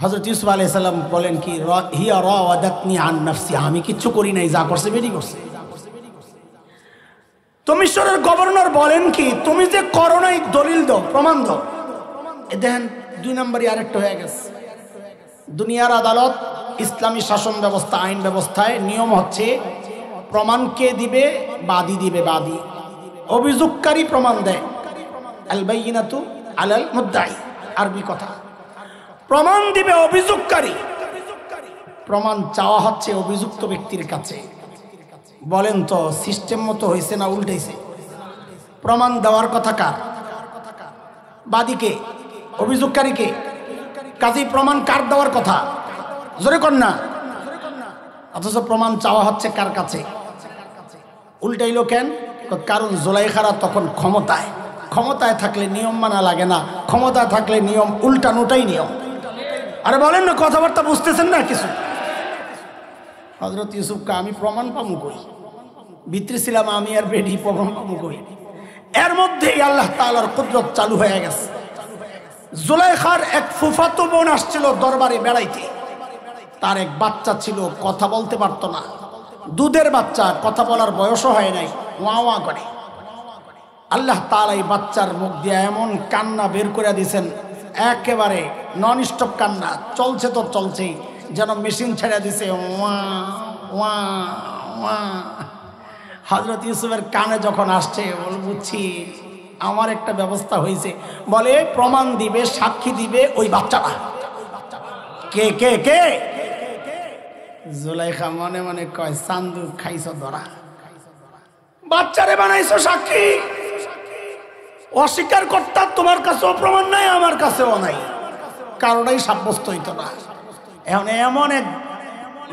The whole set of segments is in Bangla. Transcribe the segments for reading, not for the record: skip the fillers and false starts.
হযরত ইউসুফ আলাইহিস সালাম বলেন কি হিয়া রাওয়াদাতনি আন নাফসি, আমি কিচ্ছু করি নাই, যা করছে বেরি করছে। তো মিশরের গভর্নর বলেন কি তুমি যে করো নাই দলিল দাও, প্রমাণ দাও। এ দেখেন 2 নম্বরই আরেকটা হয়ে গেছে। দুনিয়ার আদালত, ইসলামী শাসন ব্যবস্থা, আইন ব্যবস্থায় নিয়ম হচ্ছে প্রমাণ কে দিবে? বাদী দিবে। বাদী, অভিযোগকারী প্রমাণ দেয়। আল বাইয়িনাতু আলাল মুদ্দাই, আরবি কথা। প্রমাণ দিবে অভিযোগকারী, প্রমাণ চাওয়া হচ্ছে অভিযুক্ত ব্যক্তির কাছে। বলেন তো সিস্টেম মতো হয়েছে না উল্টাইছে? প্রমাণ দেওয়ার কথা কার? বাদীকে, অভিযোগকারীকে। কাজী প্রমাণ কার দেওয়ার কথা? জোরে কর না। অথচ প্রমাণ চাওয়া হচ্ছে কার কাছে? উল্টাইলো কেন? কারণ জুলাইখারা তখন ক্ষমতায় থাকলে নিয়ম মানা লাগে না, ক্ষমতায় থাকলে নিয়ম উল্টানোটাই নিয়ম। আরে বলেন না, কথাবার্তা বুঝতেছেন না কিছু? হযরত ইউসুফকে আমি প্রমাণ পাবো কই? ভিতরে ছিলাম আমি আর বেডি, প্রমাণ পাবো কই? এর মধ্যেই আল্লাহ তাআলার কুদরত চালু হয়ে গেছে। জুলাইখার এক ফুফাতো বোন আসছিল দরবারে বেড়াইতে। তার এক বাচ্চা ছিল, কথা বলতে পারতো না, দুধের বাচ্চা, কথা বলার বয়সও হয় নাই, ওয়া ওয়া করে। আল্লাহ তাআলা এই বাচ্চার মুখ দিয়ে এমন কান্না বের করে দিয়েছেন, একেবারে নন স্টপ কান্না, চলছে তো চলছেই, যেন মেশিন ছেড়ে দিছে। ওয়া ওয়া ওয়া। হযরত ইউসুফের কানে যখন আসছে, বুঝছি আমার একটা ব্যবস্থা হয়েছে। বলে প্রমাণ দিবে, সাক্ষী দিবে ওই বাচ্চাটা। কে কে কে? জুলাইখা মনে মনে কয় চান্দু খাইছো ধরা, বাচ্চারে বানাইছো সাক্ষী। অস্বীকার করতা, তোমার কাছেও প্রমাণ নাই, আমার কাছেও নাই, কারোটাই সাব্যস্ত হইতো না। এখন এমন এক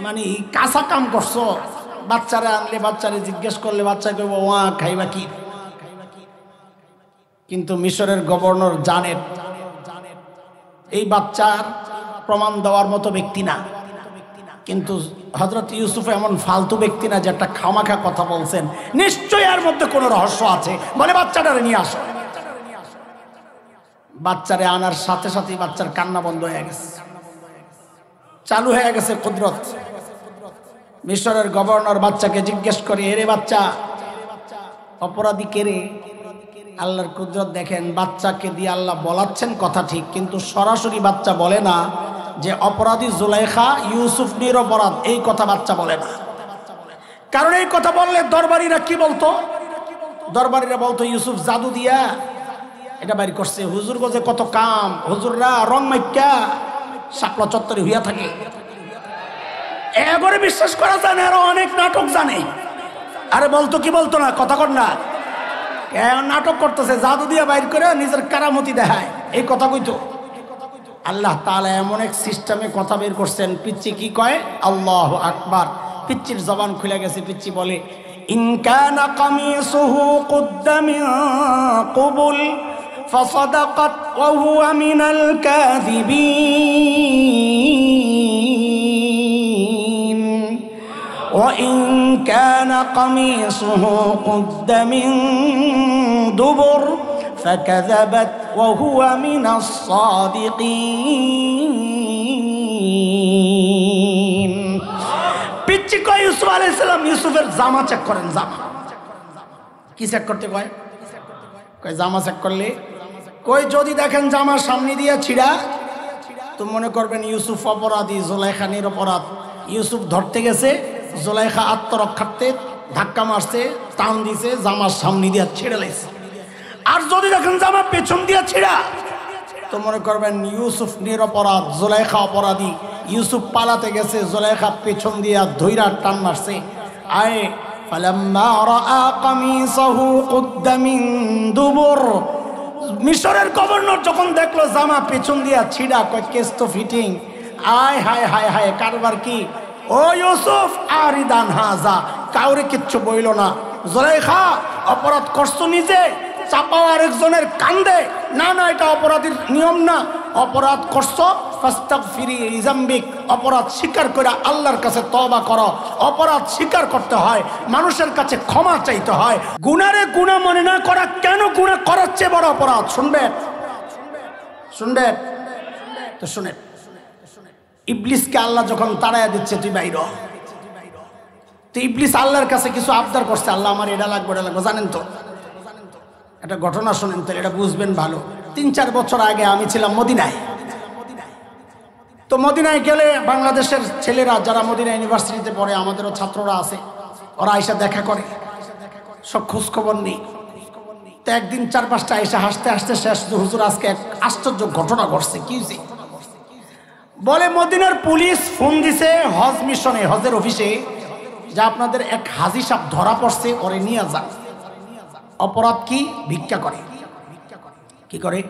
মানে কাঁচা কাম করছো, বাচ্চারে আনলে, বাচ্চারে জিজ্ঞেস করলে বাচ্চা কইব ওয়া খাইবা কি। কিন্তু মিশরের গভর্নর জানেন এই বাচ্চার প্রমাণ দেওয়ার মতো ব্যক্তি না। কিন্তু হযরত ইউসুফ এমন ফালতু ব্যক্তি না যে একটা খামাখা কথা বলছেন, নিশ্চয়ই এর মধ্যে কোনো রহস্য আছে। বলে বাচ্চাটারে নিয়ে আসো। বাচ্চারে আনার সাথে সাথেই বাচ্চার কান্না বন্ধ হয়ে গেছে, চালু হয়ে গেছে কুদরত। মিশরের গভর্নর বাচ্চাকে জিজ্ঞেস করে, এরে বাচ্চা, অপরাধী কে রে? আল্লাহর কুদরত দেখেন, বাচ্চাকে দিয়ে আল্লাহ বলাচ্ছেন কথা ঠিক, কিন্তু সরাসরি বাচ্চা বলে না যে অপরাধী জুলাইখা, ইউসুফ নিরপরাধ, এই কথা বাচ্চা বলে না। কারণ এই কথা বললে দরবারীরা কি বলতো? দরবারীরা বলতো ইউসুফ জাদু দিয়া এটা বাইর করছে। হুজুর গজে কত কাম, হুজুররা রং মাইক্কা শাপলা চত্বরে হইয়া থাকে। এগরে বিশ্বাস করা যায় না, আরো অনেক নাটক জানে। আরে বলতো কি বলতো না? কথা কর না, নাটক করতেছে, জাদু দিয়া বাইর করে নিজের কারামতি দেখায়, এই কথা কইতো। আল্লাহ তাআলা এমন এক সিস্টেমে কথা বের করছেন, পিচ্চি কি কয়? আল্লাহু আকবার। পিচ্চির জবান খুলে গেছে, পিচ্চি বলে ইন কানা কামিসুহু কুদ্দা মিন কুবুল ফাসাদাকাত ওয়া হুয়া মিনাল কাযিবিন ওয়া ইন কানা কামিসুহু কুদ্দা মিন দুবুর فكذبت وهو من الصادقين। পিচ্চি কয় ইউসুফ আলাইহিস সালাম ইউসুফের জামা চেক করেন। জামা কি চেক করতে কয়? কয় জামা চেক করলে, কই যদি দেখেন জামা সামনে দিয়ে ছিঁড়া, তো মনে করবেন ইউসুফ অপরাধী, জুলাইখা নিরপরাধ। ইউসুফ ধরতে গেছে, জুলাইখা আত্মরক্ষার্থে ধাক্কা মারছে, টান দিছে, জামার সামনে দিয়ে ছিঁড়ে লাইছে। আর যদি দেখেন জামা পেছন দিয়া ছিঁড়া, তো মনে করবেন ইউসুফ নিরপরাধ, জুলাইখা অপরাধী। ইউসুফ পালাতে গেছে, জুলাইখা পেছন দিয়া ধইরা টান মারছে। আয় ফালাম্মা রাআ কামিসাহু কুদ্দা মিন দুবুর, মিশরের গভর্নর যখন দেখলো জামা পেছন দিয়া ছিঁড়া, কয় কেস তো ফিটিং। আয় হায় হায় হায়, কারবার কি? ও ইউসুফ আরিদান হাজা, কাউরে কিচ্ছু বইল না। জুলাইখা অপরাধ করছো নিজে, চাপাও আরেকজনের কান্দে, না না এটা অপরাধীর নিয়ম না। অপরাধ করছো, ফাস্তাগফিরি লিযামবিক, অপরাধ স্বীকার করে আল্লাহর কাছে তওবা করো। অপরাধ স্বীকার করতে হয়, মানুষের কাছে ক্ষমা চাইতে হয়। গুনারে গুনাহ মনে না করা, কেন গুনাহ করার চেয়ে বড় অপরাধ? শুনবেন শুনবেন তো শুনেন। ইবলিসকে আল্লাহ যখন তাড়াইয়া দিচ্ছে তুই বাইর হ। তো ইবলিস আল্লাহর কাছে কিছু আবদার করছে, আল্লাহ আমার এটা লাগবে এটা লাগবে। জানেন তো একটা ঘটনা শোনেন তো, এটা বুঝবেন ভালো। 3-4 বছর আগে আমি ছিলাম মদিনায়। তো মদিনায় গেলে বাংলাদেশের ছেলেরা যারা মদিনা ইউনিভার্সিটিতে পড়ে, আমাদেরও ছাত্ররা আছে, ওরা আইসা দেখা করে, সব খোঁজ খবর নেই। তো একদিন 4-5টা আইসা হাসতে হাসতে শেষ, হুজুর আজকে এক আশ্চর্য ঘটনা ঘটছে। কি হয়েছে? বলে মদিনার পুলিশ ফোন দিছে হজ মিশনে, হজের অফিসে, যা আপনাদের এক হাজি সাহেব ধরা পড়ছে, ওরে নিয়ে যান। অপরাধ কি? ভিক্ষা করে। কি করে?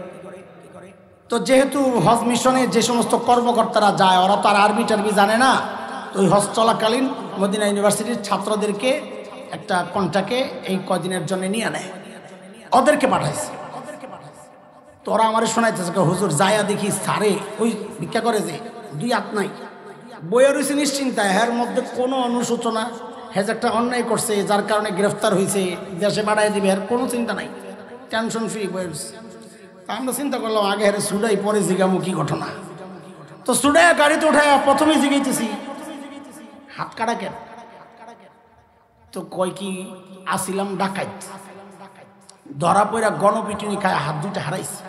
তো যেহেতু হজ মিশনে যে সমস্ত কর্মকর্তারা যায়, ওরা তো আর আরবি টারবি জানে না। তো ওই হজ চলাকালীন মদিনা ইউনিভার্সিটির ছাত্রদেরকে একটা কন্ট্রাক্টে এই কদিনের জন্য নিয়ে নেয়, ওদেরকে পাঠাইছে। তো ওরা আমার শোনাইতেছে, হুজুর যায়া দেখি সারে ওই ভিক্ষা করে যে 2 হাত নাই, বইয়া রয়েছে নিশ্চিন্তায়, এর মধ্যে কোনো অনুশোচনা, হ্যাঁ একটা অন্যায় করছে যার কারণে গ্রেফতার হয়েছে, দেশে বাড়াই দিবে, এর কোনো চিন্তা নাই, টেনশন ফ্রি বয়ে রয়েছে। তা আমরা চিন্তা করলাম আগে হেরে সুডাই, পরে জিগামু কি ঘটনা। তো সুডাইয়া গাড়িতে উঠায় প্রথমে জিগাইতেছি হাত কাটা কেন? তো কয় কি আসিলাম ডাকাইত, ধরা পড়া গণপিটুনি খায় হাত 2টা হারাইছে।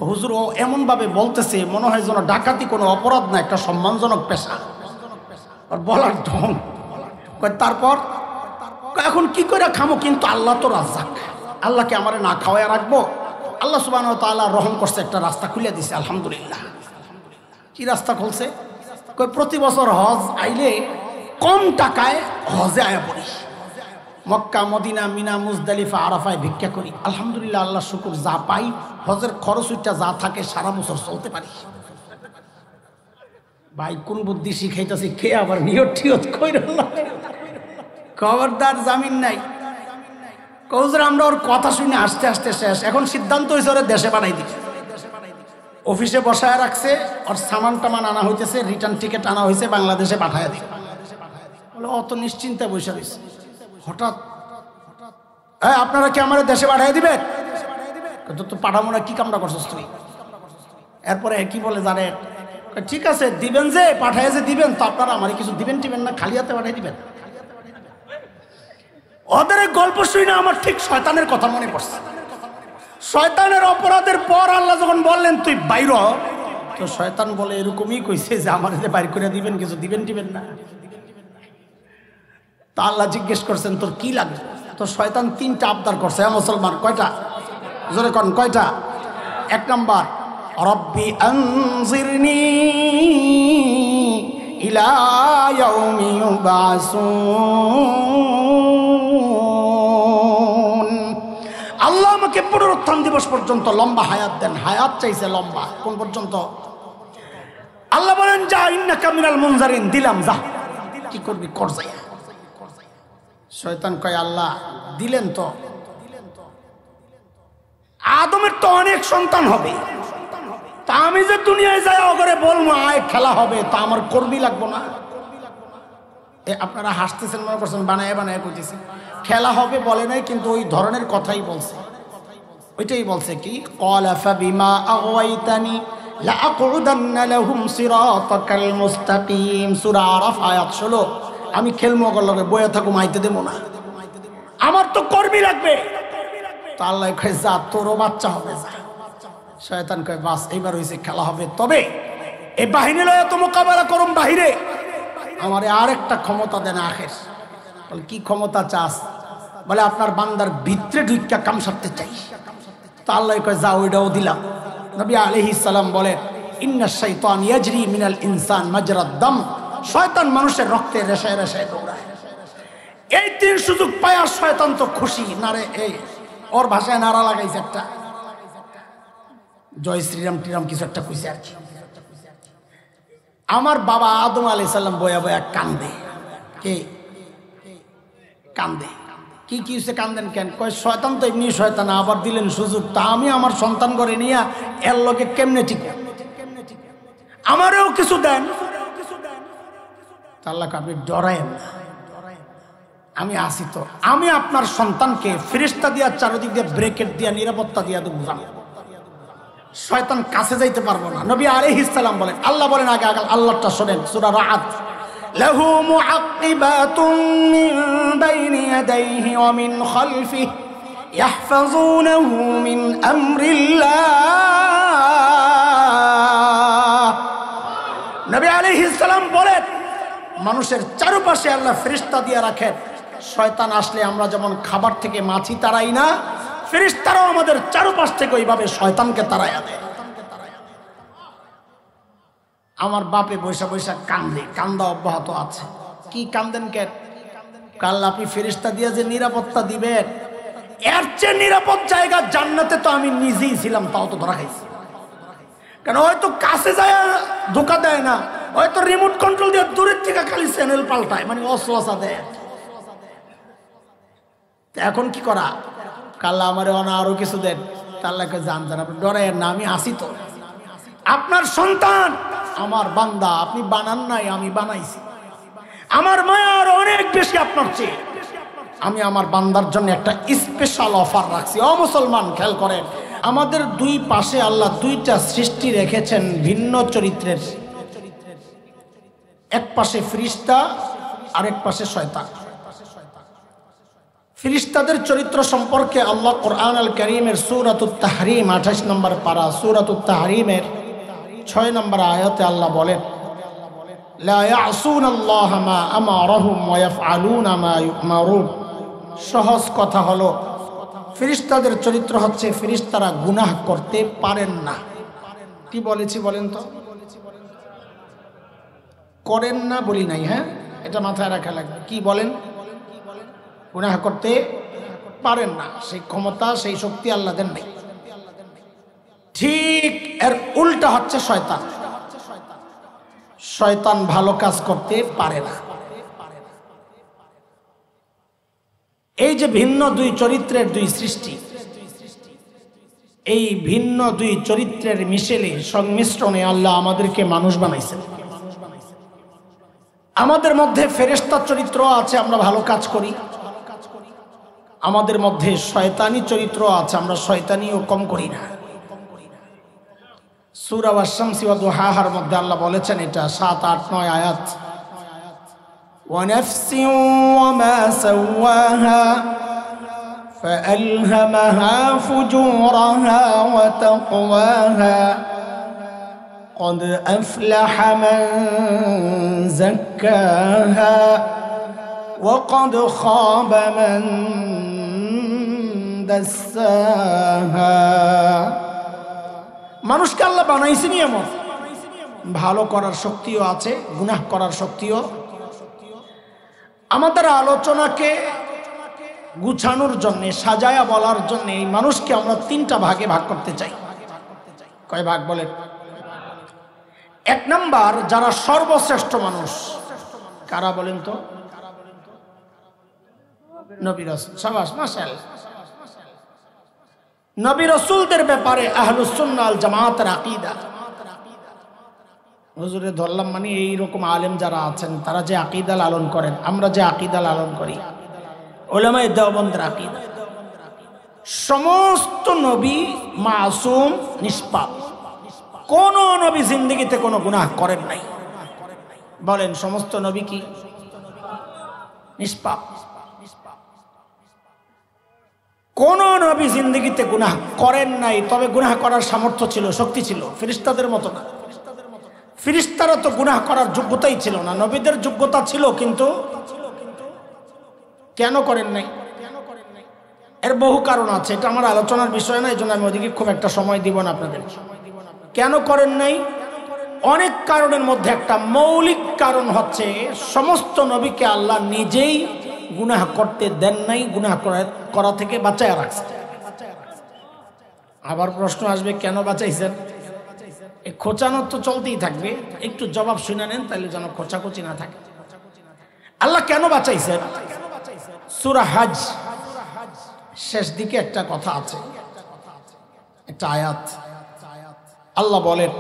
হুজুর ও এমন ভাবে বলতেছে মনে হয় যেন ডাকাতি কোনো অপরাধ না, একটা সম্মানজনক পেশা। আর বলার ঢং। তারপর এখন কি করে খামো? কিন্তু আল্লাহ তো রাজ্জাক, আল্লাহকে আমারে না খাওয়ায় রাখবো? আল্লাহ সুবহানাহু ওয়া তাআলা রহম করছে, একটা রাস্তা খুলে দিছে, আলহামদুলিল্লাহ। কি রাস্তা খুলছে? প্রতি বছর হজ আইলে কম টাকায় হজে আয়া পড়ি, মক্কা মদিনা মিনা মুজদালিফা আরাফায় ভিক্ষা করি, আলহামদুলিল্লাহ, আল্লাহ শুকুর, যা পাই হজের খরচটা যা থাকে সারা বছর চলতে পারি। ভাই কোন বুদ্ধি শিখাইতেছি, কে আবার নিয়ত টিয়ত কইরা খবরদার, জামিন নাই। কৌজুর আমরা ওর কথা শুনে আস্তে আস্তে শেষ। এখন সিদ্ধান্ত হয়েছে ওরা দেশে বানাই দিচ্ছে, অফিসে বসায় রাখছে, ওর সামান টামান আনা হইতেছে, রিটার্ন টিকিট আনা হয়েছে, বাংলাদেশে পাঠায় দিচ্ছে। বলে অত নিশ্চিন্তে বসে রয়েছে। হঠাৎ আপনারা কি আমার দেশে পাঠিয়ে দিবেন? তো পাঠাবো না, কি কামটা করছিস তুই? এরপরে কি বলে জানে, ঠিক আছে দিবেন, যে পাঠায় যে দিবেন, তো আপনারা আমার কিছু দিবেন টিবেন না, খালি হাতে পাঠিয়ে দিবেন। ওদের গল্প শুনে আমার ঠিক শয়তানের কথা মনে পড়ছে। শয়তানের অপরাধের পর আল্লাহ যখন বললেন তুই বাইর, তো শয়তান বলে এরকমই কইছে যে আমার বাইর করে দিবেন, কিছু দিবেন টিবেন না। তা আল্লাহ জিজ্ঞেস করছেন তোর কি লাগবে? তো শয়তান 3টা আবদার করছে। হ্যাঁ মুসলমান, কয়টা? জোরে কোন কয়টা? 1 নাম্বার, রব্বি আনজিরনি ইলা ইয়াউমি ইউবাসুন, আল্লাহ আমাকে পুনরুত্থান দিবস পর্যন্ত লম্বা হায়াত দেন। হায়াত চাইছে লম্বা, কোন পর্যন্ত? আল্লাহ বলেন যা ইন্নাকা মিনাল মুনজারিন, দিলাম, যা কি করবি কর যাই। শয়তান কয় আল্লাহ দিলেন তো, আদমের তো অনেক সন্তান হবে, তা আমি যে দুনিয়ায় যাই ওগরে বলবো আয় খেলা হবে, তা আমার কর্মী লাগবো না? আপনারা হাসতেছেন, মনে করছেন বানায় বানায় কইতেছি। খেলা হবে বলে নাই, কিন্তু ওই ধরনের কথাই বলছে, ওইটাই বলছে। কি ক্বালা ফাবিমা আগওয়াইতানি লাআকুদান্না লাহুম সিরাতাকাল মুস্তাকিম, সূরা আরাফ আয়াত 16। আমি খেলমো লগে বয়ে থাকুম, আইতে দেবো না, আমার তো কর্মী লাগবে। তা আল্লাহ কয় যা তোরও বাচ্চা হবে, যা। শয়তান কয় বাস এইবার হয়েছে, খেলা হবে, তবে এই বাহিনী লয়ে তো মোকাবেলা করুম বাহিরে, আমারে আরেকটা ক্ষমতা দেন আখের। বলে কি ক্ষমতা চাস? বলে আপনার বান্দার ভিতরে ঢুইকা কাম সারতে চাই। তা আল্লাহ কয় যা, ওইটাও দিলাম। নবী আলাইহিস সালাম বলেন ইন্নাশ শাইতান ইয়াজরি মিনাল ইনসান মাজরাদ দাম, শয়তান মানুষের রক্তে রেশায় রেশায় দৌড়ায়। এই 3 সুযোগ পায়া শয়তান তো খুশি নারে, এই ওর ভাষায় নারা লাগাইছে একটা, জয় শ্রীরাম টিরাম কিছু একটা কইছে আর কি। আমার বাবা আদম আলাইহিস সালাম বয়া বয়া কান্দে। কে কান্দে? কি কি হচ্ছে কান্দেন কেন? কয় শয়তান তো এমনি শয়তান, আবার দিলেন সুযোগ, তা আমি আমার সন্তান করে নিয়ে এর লগে কেমনে ঠিক, আমারও কিছু দেন। আল্লাহ আপনি ডরায়েন না, আমি আসি তো, আমি আপনার সন্তানকে ফেরেশতা দিয়া চারদিক দিয়ে ব্রেকেট দিয়া নিরাপত্তা দিয়া দেবো। শয়তান কাছে যাইতে পারবো না। নবী আলাইহিস সালাম বলেন, আল্লাহ বলেন আগে আল্লাহটা শোনেন, সূরা রাআদ, লাহু মুআক্কিবাতুন মিন বাইনি ইয়াদাইহি ওয়া মিন খালফিহি ইয়াহফাযুনাহু মিন আমরিল্লাহ। নবী আলাইহিস সালাম বলেন, মানুষের চারপাশে আল্লাহ ফেরেশতা দিয়ে রাখেন। শয়তান আসলে আমরা যেমন খাবার থেকে মাছি তাড়াই না, ফেরেশতারাও আমাদের চারপাশ থেকে ওইভাবে শয়তানকে তাড়াইয়া দেয়। আমার বাপে বৈশা বৈশা কান্দে, কান্দা অব্যাহত আছে। কি কান্দেন কেন? কাল আপনি ফেরেশতা দিয়ে যে নিরাপত্তা দিবেন, এর চেয়ে নিরাপদ জায়গা জান্নাতে তো আমি নিজেই ছিলাম, তাও তো ধরা খাইছি। কেন হয়তো কাছে যায় ধোকা দেয় না, হয়তো রিমোট কন্ট্রোল দিয়ে দূরের থেকে খালি চ্যানেল পাল্টায়, মানে অশ্বাসা দেয়। এখন কি করা? কাল্লা আমার আরো কিছু দেন, তাল্লাকে জানতেন আপনি ডরাইয়ের না, আমি আসি তো। আপনার সন্তান আমার বান্দা, আপনি বানান নাই, আমি বানাইছি। আমার মায়া আরো অনেক বেশি আপনার চেয়ে। আমি আমার বান্দার জন্য একটা স্পেশাল অফার রাখছি। ও মুসলমান, খেয়াল করেন, আমাদের দুই পাশে আল্লাহ দুইটা সৃষ্টি রেখেছেন ভিন্ন চরিত্রের। এক পাশে ফেরেশতা, আরেক পাশে শয়তান। ফেরেশতাদের চরিত্র সম্পর্কে আল্লাহ কোরআন আল কারীমের সূরাতুত তাহরীম 28 নম্বর পারা, সূরাতুত তাহরীমের 6 নম্বর আয়াতে আল্লাহ বলেন, লা ইয়াসুনাল্লাহা মা আমারহুম ওয়া ইয়াফআলুনা মা ইউমারুন। সহজ কথা হলো, ফেরেশতাদের চরিত্র হচ্ছে ফেরেশতারা গুনাহ করতে পারেন না। কি বলেছি বলেন তো? করেন না বলি নাই, হ্যাঁ, এটা মাথায় রাখা লাগবে। কি বলেন? গুনাহ করতে পারেন না, সেই ক্ষমতা সেই শক্তি আল্লাহ দেন নাই। ঠিক এর উল্টা হচ্ছে শয়তান। শয়তান ভালো কাজ করতে পারে না। এই যে ভিন্ন দুই চরিত্রের দুই সৃষ্টি, এই ভিন্ন দুই চরিত্রের মিশেলে সংমিশ্রণে আল্লাহ আমাদেরকে মানুষ বানাইছেন। আমাদের মধ্যে ফেরেশতার চরিত্র আছে, আমরা ভালো কাজ করি। আমাদের মধ্যে শয়তানি চরিত্র আছে, আমরা শয়তানিও কম করি না। সূরা আশ-শামসি ওয়া দুহাহার মধ্যে আল্লাহ বলেছেন, এটা 7, 8, 9 আয়াত, ওয়া নাফসিন ওয়া মা সাওয়াহা ফাআলহামাহা ফুজুরাহা ওয়া তাকওয়াহা قد أفلح من زكاها وقد خاب من دساها। মানুষকে আল্লাহ বানাইছেন এমন, ভালো করার শক্তিও আছে, গুনাহ করার শক্তিও। আমাদের আলোচনাকে গুছানোর জন্য, সাজায়া বলার জন্য এই মানুষকে আমরা 3টা ভাগে ভাগ করতে চাই। কয় ভাগ বলেন? 1 নাম্বার, যারা সর্বশ্রেষ্ঠ মানুষ, কারা বলেন তো? নবী রাসূল। শাবাশ, মাশাআল্লাহ। নবী রাসূলদের ব্যাপারে আহলুস সুন্নাহ ওয়াল জামাতের আকীদা, হুজুরে ধরলাম মানে এইরকম আলেম যারা আছেন তারা যে আকীদা লালন করেন, আমরা যে আকীদা লালন করি, উলামায়ে দেওবন্দের আকীদা, সমস্ত নবী মাসুম, নিষ্পাপ। কোন নবী জিন্দেগিতে কোনো গুনাহ করেন নাই। বলেন, সমস্ত নবী কি নিষ্পাপ? কোন নবী জিন্দেগিতে গুনাহ করেন নাই, তবে গুনাহ করার সামর্থ্য ছিল, শক্তি ছিল। ফেরেশতাদের মতো না। ফেরেশতারা তো গুনাহ করার যোগ্যতাই ছিল না। নবীদের যোগ্যতা ছিল, কিন্তু কেন করেন নাই? এর বহু কারণ আছে, এটা আমার আলোচনার বিষয় না, এই জন্য আমি ওদিকে খুব একটা সময় দিব না আপনাদের। কেন করেন নাই? অনেক কারণের মধ্যে একটা মৌলিক কারণ হচ্ছে, সমস্ত নবীকে আল্লাহ নিজেই গুনাহ করতে দেন নাই, গুনাহ করা থেকে বাঁচায় রাখছে। আবার প্রশ্ন আসবে, কেন বাঁচাইছেন? এই খোঁচানো তো চলতেই থাকবে, একটু জবাব শুনে নেন, তাহলে যেন খোঁচাখুচি না থাকে। আল্লাহ কেন বাঁচাইছেন? সূরা হজ শেষ দিকে একটা কথা আছে, একটা আয়াত। আল্লাহ বলেন,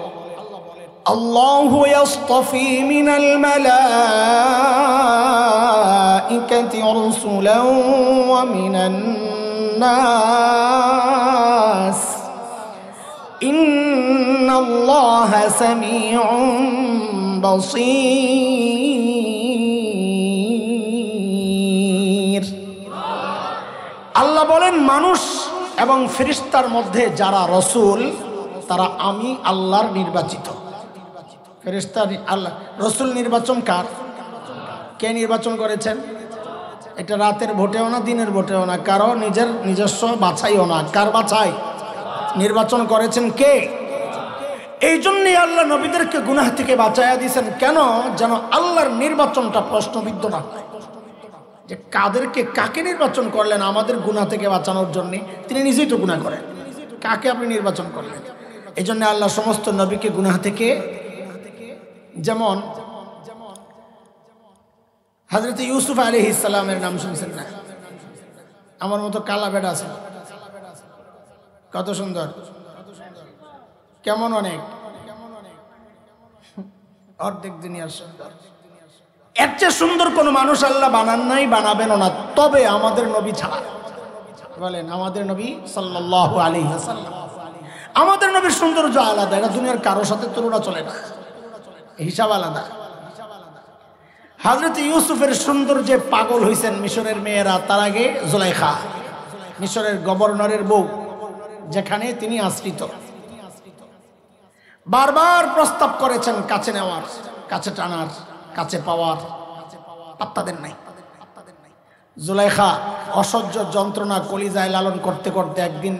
আল্লাহু ইয়াসতাফি মিনাল মালাইকাতি রাসূলান ওয়া মিনান নাস ইন্নাল্লাহা সামিউন বাসীর। আল্লাহ বলেন মানুষ এবং ফেরেশতার মধ্যে যারা রসুল তারা আমি আল্লাহর নির্বাচিত। ফেরেশতা আল্লাহ, রসুল নির্বাচন কার? কে নির্বাচন করেছেন? এটা রাতের ভোটেও না, দিনের ভোটেও না, কারো নিজস্ব বাছাইও না। কার বাছাই? নির্বাচন করেছেন কে? এই জন্যই আল্লাহ নবীদেরকে গুনাহ থেকে বাঁচাইয়া দিয়েছেন। কেন? যেন আল্লাহর নির্বাচনটা প্রশ্নবিদ্ধ না হয়, যে কাকে নির্বাচন করলেন আমাদের গুনাহ থেকে বাঁচানোর জন্য? তিনি নিজেই তো গুনাহ করেন, কাকে আপনি নির্বাচন করলেন? এই জন্য আল্লাহ সমস্ত নবীকে গুনাহ থেকে, যেমন হযরত ইউসুফ আলাইহিস সালামের নাম শুনছেন না? আমার মতো কালা বেড়া আছে, কত সুন্দর, কেমন অনেক অর্ধেক দুনিয়ার সুন্দর। এর চেয়ে সুন্দর কোন মানুষ আল্লাহ বানান নাই, বানাবেনও না, তবে আমাদের নবী ছাড়া। বলেন আমাদের নবী সাল্লাল্লাহু আলাইহি ওয়াসাল্লাম, আমাদের নবীর সৌন্দর্য আলাদা, এটা দুনিয়ার কারোর সাথে তুলনা চলে না, হিসাব আলাদা। হযরত ইউসুফের সৌন্দর্যে পাগল হয়েছেন মিশরের মেয়েরা, তার আগে জুলাইখা, মিশরের গভর্নরের বউ, যেখানে তিনি আশ্রিত। বারবার প্রস্তাব করেছেন কাছে নেওয়ার, কাছে টানার, কাছে পাওয়ার, পাত্তা দেন নাই। জুলাইখা অসহ্য যন্ত্রণা কলিজায় লালন করতে করতে একদিন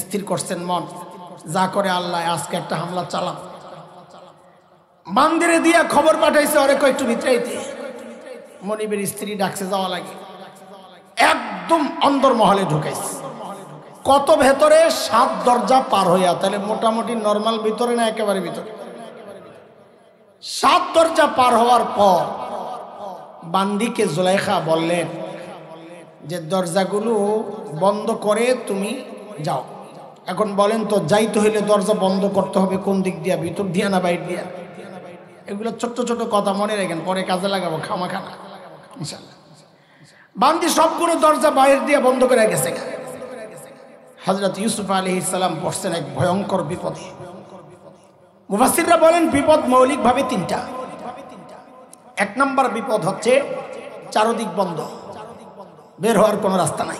স্থির করছেন মন, যা করে আল্লাহ আজকে একটা হামলা চালাম। বান্দিরে দিয়া খবর পাঠাইছে, ওরে কয়েকটু ভিতরাইতে। মনিবের স্ত্রী ডাকছে, যাওয়া লাগে, একদম অন্দরমহলে ঢুকাইছে। কত ভেতরে? 7 দরজা পার হইয়া, তাহলে মোটামুটি নর্মাল ভিতরে না একেবারে ভিতরে। 7 দরজা পার হওয়ার পর বান্দিকে জুলাইখা বললেন যে দরজাগুলো বন্ধ করে তুমি যাও। এখন বলেন তো, যাইতে হইলে দরজা বন্ধ করতে হবে কোন দিক দিয়া, ভিতর দিয়া না বাইরে দিয়া? এগুলো ছোট্ট ছোট কথা মনে রাখেন, পরে কাজে লাগাবো খামাখানা ইনশাআল্লাহ। বান্দি সবগুলো দরজা বাইরে দিয়ে বন্ধ করে গেছে। হযরত ইউসুফ আলাইহিস সালাম পড়ছেন এক ভয়ঙ্কর বিপদে। মুফাসসিররা বলেন বিপদ মৌলিকভাবে 3টা। 1 নম্বর বিপদ হচ্ছে চারদিক বন্ধ, বের হওয়ার কোনো রাস্তা নাই।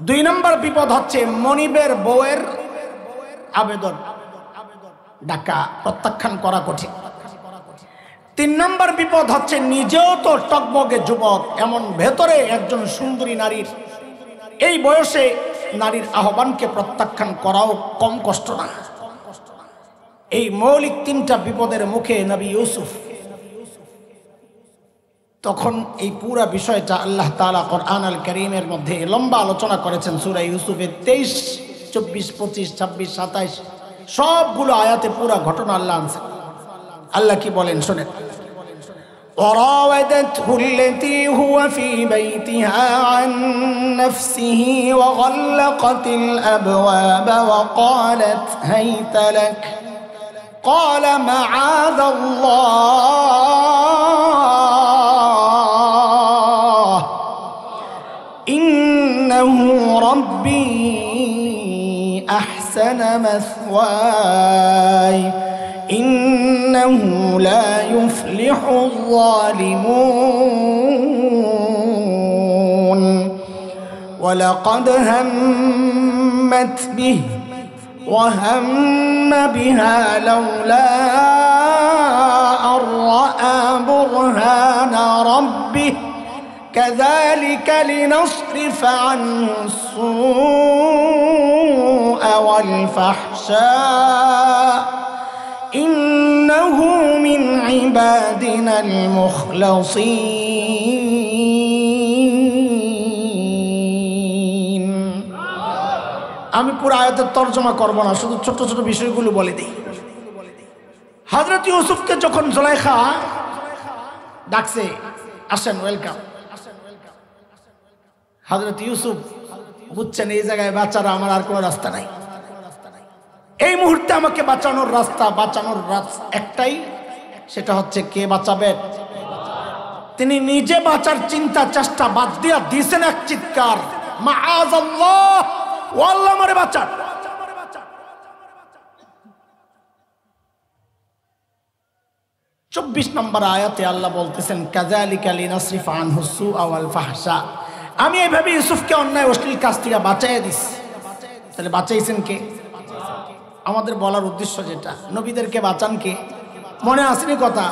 2 নম্বর বিপদ হচ্ছে মনিবের বউয়ের আবেদন ডাকা প্রত্যাখ্যান করা কঠিন। 3 নম্বর বিপদ হচ্ছে নিজেও তো টকবগে যুবক, এমন ভেতরে একজন সুন্দরী নারীর, এই বয়সে নারীর আহ্বানকে প্রত্যাখ্যান করাও কম কষ্ট না। এই মৌলিক 3টা বিপদের মুখে নবী ইউসুফ, তখন এই পুরা বিষয়টা আল্লাহ তাআলা কোরআন আল কারীমের মধ্যে লম্বা আলোচনা করেছেন। সূরা ইউসুফের 23, 24, 25, 26, 27 সবগুলো আয়াতে পুরা ঘটনা আল্লাহ আনছেন। আল্লাহ কি বলেন শোনেন। وراودته التي هو في بيتها عن نفسه وغلقت الأبواب وقالت هيت لك قال معاذ الله إنه ربي أحسن مثواي إنه لا يفلح الظالمون ولقد همت به وهم بها لولا أن رأى برهان ربه كذلك لنصرف عنه السوء والفحشاء إنه من عبادنا المخلصين। আমি পুরো আয়াতের তরজমা করব না, শুধু ছোট ছোট বিষয়গুলো বলে দিই। হযরত ইউসুফকে যখন জুলাইখা ডাকছে, আসেন ওয়েলকাম, হযরত ইউসুফ বুঝছেন এই জায়গায় বাঁচারা আমার আর কোনো রাস্তা নাই। এই মুহূর্তে আমাকে বাঁচানোর রাস্তা, একটাই, সেটা হচ্ছে কে বাঁচাবেন? তিনি নিজে বাঁচার চিন্তা চেষ্টা বাদ দিয়া দিয়েছেন এক চিৎকার, মাআযাল্লাহ, ও আল্লাহ আমারে বাঁচান। 24 নম্বর আয়াতে আল্লাহ বলতেছেন কাযালিকা লিনাসরিফা আনহু সুআ ওয়াল ফাহশা, আমি এইভাবে ইউসুফকে অন্যায় অশ্লীল কাজ থেকে বাঁচাইয়া দিছি। তাহলে বাঁচাইছেন কে? আমাদের বলার উদ্দেশ্য যেটা, নবীদেরকে বাঁচান কে? মনে আসেনি কথা?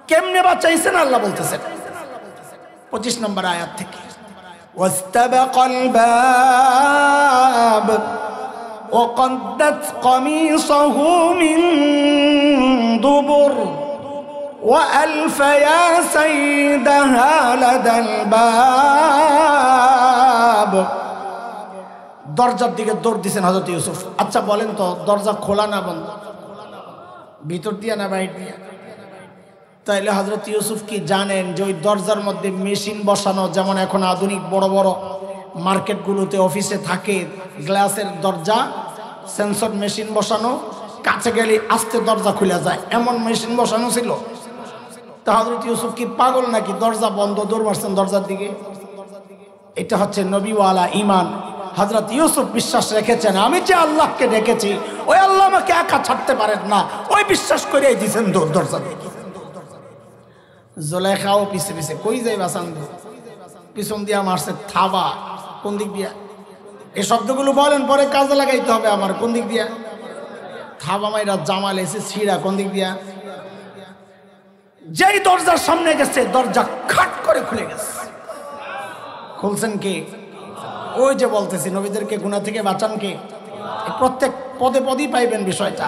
কেমনে বাঁচাইছেন আল্লাহ বলতেছেন 25 নম্বর আয়াত থেকে, ওয়াস্তাবাকাল বাব وقدت قميصه من دبر وألف يا سيدها لدى الباب। দরজার দিকে দৌড় দিয়েছেন হযরত ইউসুফ। আচ্ছা বলেন তো, দরজা খোলা না বন্ধ? ভিতর দিয়া না বাইরে দিয়া? তাইলে হযরত ইউসুফ কি জানেন যে ওই দরজার মধ্যে মেশিন বসানো, যেমন এখন আধুনিক বড় বড় মার্কেটগুলোতে অফিসে থাকে গ্লাসের দরজা, সেন্সর মেশিন বসানো, কাছে গেলে আস্তে দরজা খুলে যায়, এমন মেশিন বসানো ছিল? তা হযরত ইউসুফ কি পাগল নাকি দরজা বন্ধ দৌড় মারছেন দরজার দিকে? এটা হচ্ছে নবীওয়ালা ঈমান। হযরত ইউসুফ বিশ্বাস রেখেছেন আমি যে আল্লাহকে ডেকেছি ওই আল্লাহ আমাকে একা ছাড়তে পারেন না, ওই বিশ্বাস করেই দিয়েছেন দরজা দিকে। জুলেখাও পিছে পিছে কই যাই বাসান, পিছন দিয়া মারছে থাবা। কোন দিক দিয়া? এই শব্দগুলো বলেন, পরে কাজে লাগাইতে হবে আমার। কোন দিক দিয়া? থাবা মাইরা জামাল এসে ছিঁড়া। কোন দিক দিয়া? যেই দরজার সামনে গেছে দরজা খাট করে খুলে গেছে। খুলছেন কে? ওই যে বলতেছি নবীদেরকে গুনাহ থেকে বাঁচান কে? প্রত্যেক পদে পদই পাইবেন বিষয়টা।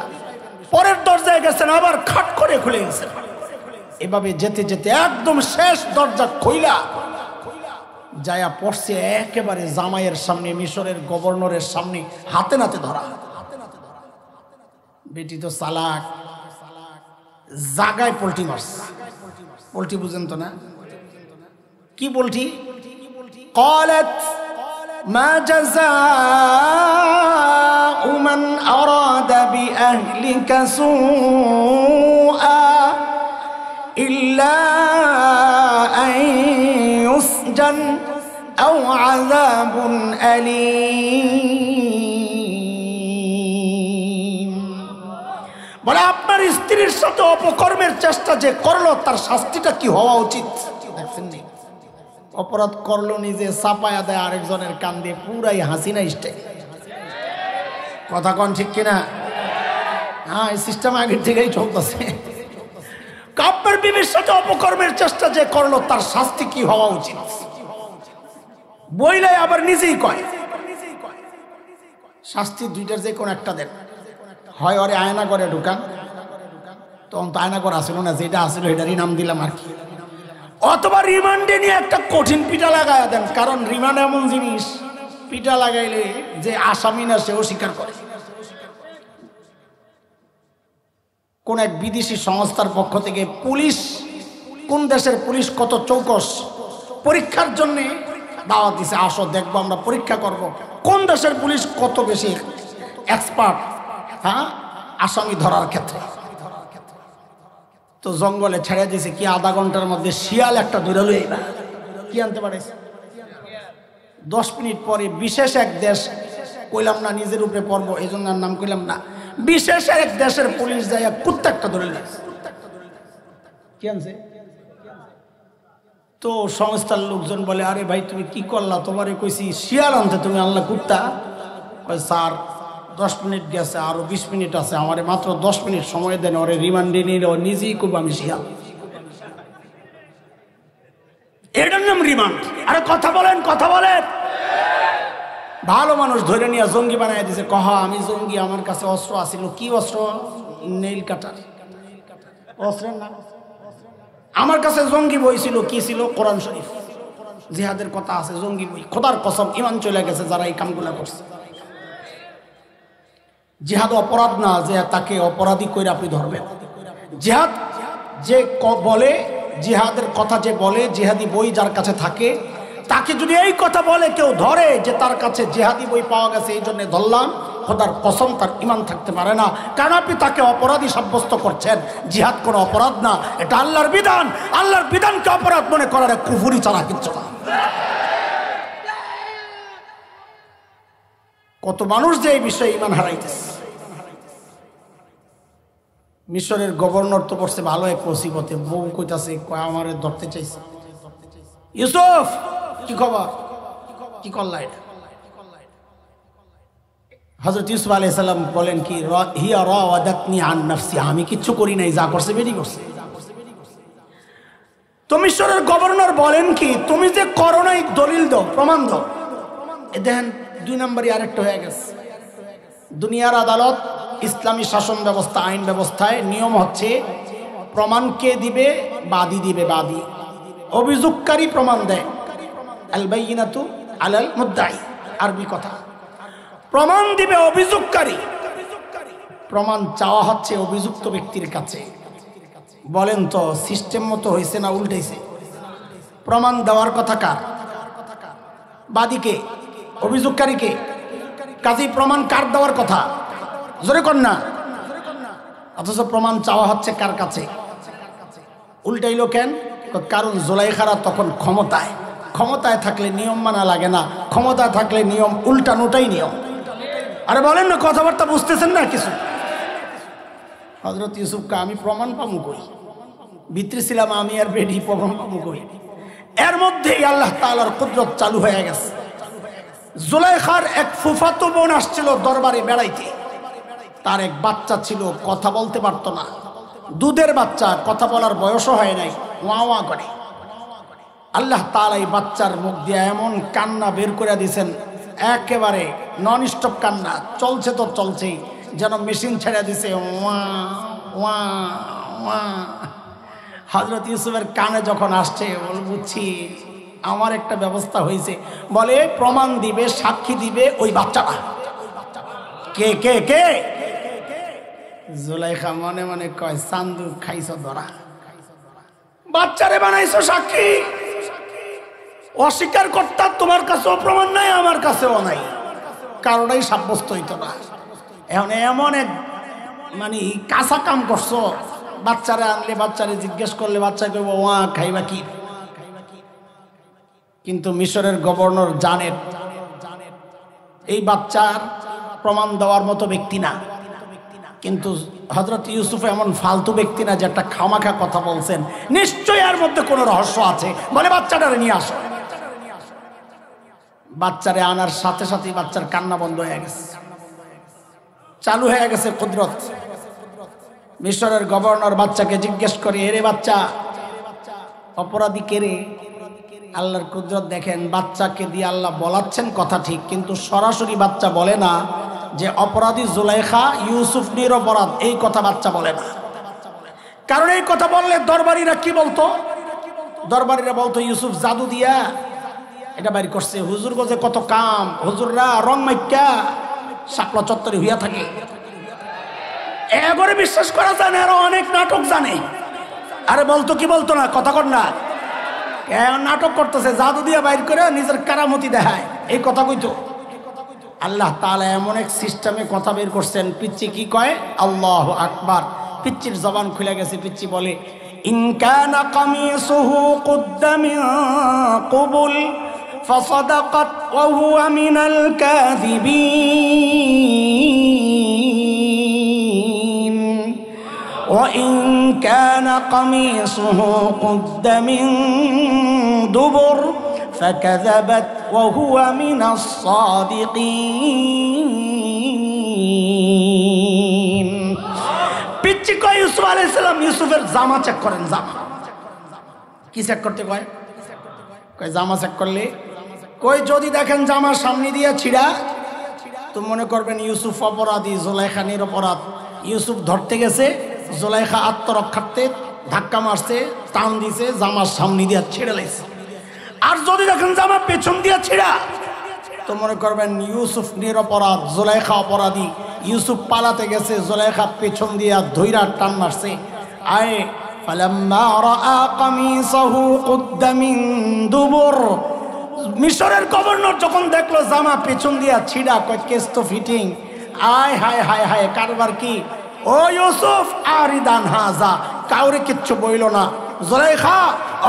পরের দরজায় গেছেন আবার খাট করে খুলে গেছেন। এভাবে যেতে যেতে একদম শেষ দরজা খুইলা যায়া পড়ছে একেবারে জামাইয়ের সামনে, মিশরের গভর্নরের সামনে, হাতে নাতে ধরা। বেটি তো চালাক, জাগায় পোল্টি মারছে। পোল্টি বুঝেন তো না? কি পোল্টি? قالت ما جزاء من أراد بأهلك سوءا إلا أن يسجن أو عذاب أليم। বলে আপনার স্ত্রীর সাথে অপকর্মের চেষ্টা যে করলো তার শাস্তিটা কি হওয়া উচিত? দেখছেন নি? অপরাধ করলো নিজে, চাপায়া দেয় আরেকজনের কান দিয়ে, পুরাই হাসিনা স্টাইল। কথা কন ঠিক কিনা? হ্যাঁ, এই সিস্টেম আগের থেকেই চলতেছে। আপনার বিবির সাথে অপকর্মের চেষ্টা যে করলো তার শাস্তি কি হওয়া উচিত? বইলাই আবার নিজেই কয় শাস্তি দুইটার যে কোন একটা দেন। হয় ওরে আয়না করে ঢুকান, তখন তো আয়না করে আসলো না, যেটা আসলো এটারই নাম দিলাম আর কি। অথবা রিমান্ডে নিয়ে একটা কঠিন পিটা লাগাই দেন, কারণ রিমান্ড এমন জিনিস পিটা লাগাইলে যে আসামি না সেও স্বীকার করে। কোন এক বিদেশি সংস্থার পক্ষ থেকে পুলিশ, কোন দেশের পুলিশ কত চৌকস, পরীক্ষার জন্য দাওয়াত দিছে, আসো দেখবো আমরা পরীক্ষা করব কোন দেশের পুলিশ কত বেশি এক্সপার্ট হ্যাঁ আসামি ধরার ক্ষেত্রে। তো জঙ্গলে ছেড়ে দিয়েছে, কি আধা ঘন্টার মধ্যে শিয়াল একটা ধরে লই না, কি আনতে পারে 10 মিনিট পরে বিশেষ এক দেশ, কইলাম না নিজের উপরে পড়বো এই জন্য নাম কইলাম না, বিশেষ এক দেশের পুলিশ যায় কুত্তা একটা ধরে নিয়েছে। কি আনছে? তো সংস্থার লোকজন বলে আরে ভাই তুমি কি করলা, তোমারে কইছি শিয়াল আনতে, তুমি আনলা কুত্তা। স্যার 10 মিনিট গেছে, আরো 20 মিনিট আছে, আমারে মাত্র 10 মিনিট সময় দেন, ওরে রিমান্ডে নিয়ে ও নিজেই করবো আমি শিয়াল। এটার নাম রিমান্ড। আরে কথা বলেন, কথা বলেন। ভালো মানুষ ধরে নিয়ে জঙ্গি বানাই দিছে, কহা আমি জঙ্গি, আমার কাছে অস্ত্র আছিল। কি অস্ত্র? নেইল কাটার। অস্ত্রের নাম আমার কাছে জঙ্গি বই ছিল। কি ছিল? কোরআন শরীফ, জিহাদের কথা আছে, জঙ্গি বই। খোদার কসম ইমান চলে গেছে যারা এই কামগুলা করছে। জিহাদ অপরাধ না যে তাকে অপরাধী করে আপনি ধরবেন। জিহাদ যে বলে, জিহাদের কথা যে বলে, জিহাদি বই যার কাছে থাকে, তাকে যদি এই কথা বলে কেউ ধরে যে তার কাছে জিহাদি বই পাওয়া গেছে এই জন্য ধরলাম, খোদার কসম তার ইমান থাকতে পারে না। কারণ আপনি তাকে অপরাধী সাব্যস্ত করছেন। জিহাদ কোনো অপরাধ না, এটা আল্লাহর বিধান। আল্লাহর বিধানকে অপরাধ মনে করার কুফরি ছাড়া কিচ্ছু না। কত মানুষ যে এই বিষয়ে ইমান হারাইতেছে। মিশরের গভর্নর তো পড়ছে ভালো এক মুসিবতে, বউ কইতাছে কয় আমারে ধরতে চাইছে। ইউসুফ কি খবর, কি করলা এটা? হযরত ইউসুফ আলাইহিস সালাম বলেন কি, হিয়া রাওয়াদাতনি আন নাফসি, আমি কিচ্ছু করি নাই, যা করছে বেরি করছে। তো মিশরের গভর্নর বলেন কি, তুমি যে করো নাই দলিল দাও, প্রমাণ দাও। এ দেখেন 2 নম্বরই আরেকটা হয়ে গেছে। দুনিয়ার আদালত, ইসলামী শাসন ব্যবস্থা, আইন ব্যবস্থায় নিয়ম হচ্ছে প্রমাণ কে দিবে? বাদী দিবে। বাদী, অভিযোগকারী প্রমাণ দেয়। আল বাইয়িনাতু আলাল মুদ্দাই, আরবি কথা। প্রমাণ দিবে অভিযোগকারী, প্রমাণ চাওয়া হচ্ছে অভিযুক্ত ব্যক্তির কাছে। বলেন তো সিস্টেম মতো হয়েছে না উল্টেছে? প্রমাণ দেওয়ার কথা কার? বাদীকে, অভিযোগকারীকে। কাজেই প্রমাণ কার দেওয়ার কথা? জোরে কর না। অথচ প্রমাণ চাওয়া হচ্ছে কার কাছে? উল্টাইলো কেন? কারণ জুলাইখারা তখন ক্ষমতায় থাকলে নিয়ম মানা লাগে না, ক্ষমতায় থাকলে নিয়ম উল্টানোটাই নিয়ম। আরে বলেন না, কথাবার্তা বুঝতেছেন না কিছু? হযরত ইউসুফকে আমি প্রমাণ পাবো কই? ভিতরে ছিলাম আমি আর বেডি, প্রমাণ পাবো কই? এর মধ্যেই আল্লাহ তাআলার কুদরত চালু হয়ে গেছে। জুলাইখার এক ফুফাতো বোন আসছিল দরবারে বেড়াইতে। তার এক বাচ্চা ছিল, কথা বলতে পারতো না, দুধের বাচ্চা, কথা বলার বয়সও হয় নাই, ওয়া ওয়া করে। আল্লাহ তাআলা এই বাচ্চার মুখ দিয়ে এমন কান্না বের করে দিয়েছেন, একেবারে নন স্টপ কান্না, চলছে তো চলছেই, যেন মেশিন ছেড়ে দিছে, ওয়া ওয়া ওয়া। হযরত ইউসুফের কানে যখন আসছে, বুঝছি আমার একটা ব্যবস্থা হয়েছে। বলে প্রমাণ দিবে, সাক্ষী দিবে ওই বাচ্চাটা। কে কে কে? জুলাইখা মনে মনে কয়, চান্দু খাইছো ধরা, বাচ্চারে বানাইছো সাক্ষী। অস্বীকার করতা, তোমার কাছেও প্রমাণ নাই, আমার কাছেও নাই, কারোটাই সাব্যস্ত হইতো না। এখন এমন এক মানে কাঁচা কাম করছো, বাচ্চারে আনলে, বাচ্চারে জিজ্ঞেস করলে বাচ্চা কইব ওয়া, খাইবা কি? কিন্তু মিশরের গভর্নর জানেন এই বাচ্চার প্রমাণ দেওয়ার মতো ব্যক্তি না। কিন্তু হযরত ইউসুফ এমন ফালতু ব্যক্তি না যে একটা খামাখা কথা বলছেন, নিশ্চয়ই এর মধ্যে কোনো রহস্য আছে। বলে বাচ্চাটারে নিয়ে আসো। বাচ্চারে আনার সাথে সাথে বাচ্চার কান্না বন্ধ হয়ে গেছে, চালু হয়ে গেছে কুদরত। মিশরের গভর্নর বাচ্চাকে জিজ্ঞেস করে, এরে বাচ্চা, অপরাধী কে রে? আল্লাহর কুদরত দেখেন, বাচ্চাকে দিয়ে আল্লাহ বলাচ্ছেন কথা ঠিক, কিন্তু সরাসরি বাচ্চা বলে না যে অপরাধী জুলাইখা, ইউসুফ নিরপরাধ, এই কথা বাচ্চা বলে না। কারণ এই কথা বললে দরবারীরা কি বলতো? দরবারীরা বলতো ইউসুফ জাদু দিয়া এটা বাইর করছে। হুজুর গজে কত কাম, হুজুররা রং মাইক্কা শাপলা চত্বরে হইয়া থাকে, এগরে বিশ্বাস করা যায় না, আরো অনেক নাটক জানে। আরে বলতো কি বলতো না? কথা কর না, নাটক করতেছে, জাদু দিয়া বাইর করে নিজের কারামতি দেখায়, এই কথা কইতো। আল্লাহ তাআলা এমন এক সিস্টেমে কথা বের করছেন, পিচ্চি কি কয়? আল্লাহু আকবার। পিচ্চির জবান খুলে গেছে, পিচ্চি বলে, ইন কানা কামিসুহু কুদ্দা মিন কুবুল ফাসাদাকাত ওয়া হুয়া মিনাল কাযিবিন ওয়া ইন কানা কামিসুহু কুদ্দা মিন দুবুর فكذبت وهو من الصادقين। পিচ্চি কয় ইউসুফ আলাইহিস সালাম, ইউসুফের জামা চেক করেন। জামা কি চেক করতে কয়? কয় জামা চেক করলে, কই যদি দেখেন জামার সামনে দিয়ে ছিঁড়া, তো মনে করবেন ইউসুফ অপরাধী, জুলাইখা নিরপরাধ। ইউসুফ ধরতে গেছে, জুলাইখা আত্মরক্ষার্থে ধাক্কা মারছে, টান দিছে, জামার সামনে দিয়ে ছিঁড়ে লাইছে। আর যদি দেখেন জামা পেছন দিয়া ছিঁড়া, তো মনে করবেন ইউসুফ নিরপরাধ, জুলাইখা অপরাধী। ইউসুফ পালাতে গেছে, জুলাইখা পেছন দিয়া ধইরা টান মারছে। আয় ফালাম্মা রাআ কামিসাহু কুদ্দা মিন দুবুর, মিশরের গভর্নর যখন দেখলো জামা পেছন দিয়া ছিঁড়া, কয় কেস তো ফিটিং। আয় হায় হায় হায়, কারবার কি? ও ইউসুফ আরিদান হাজা, কাউরে কিচ্ছু বইল না। জুলাইখা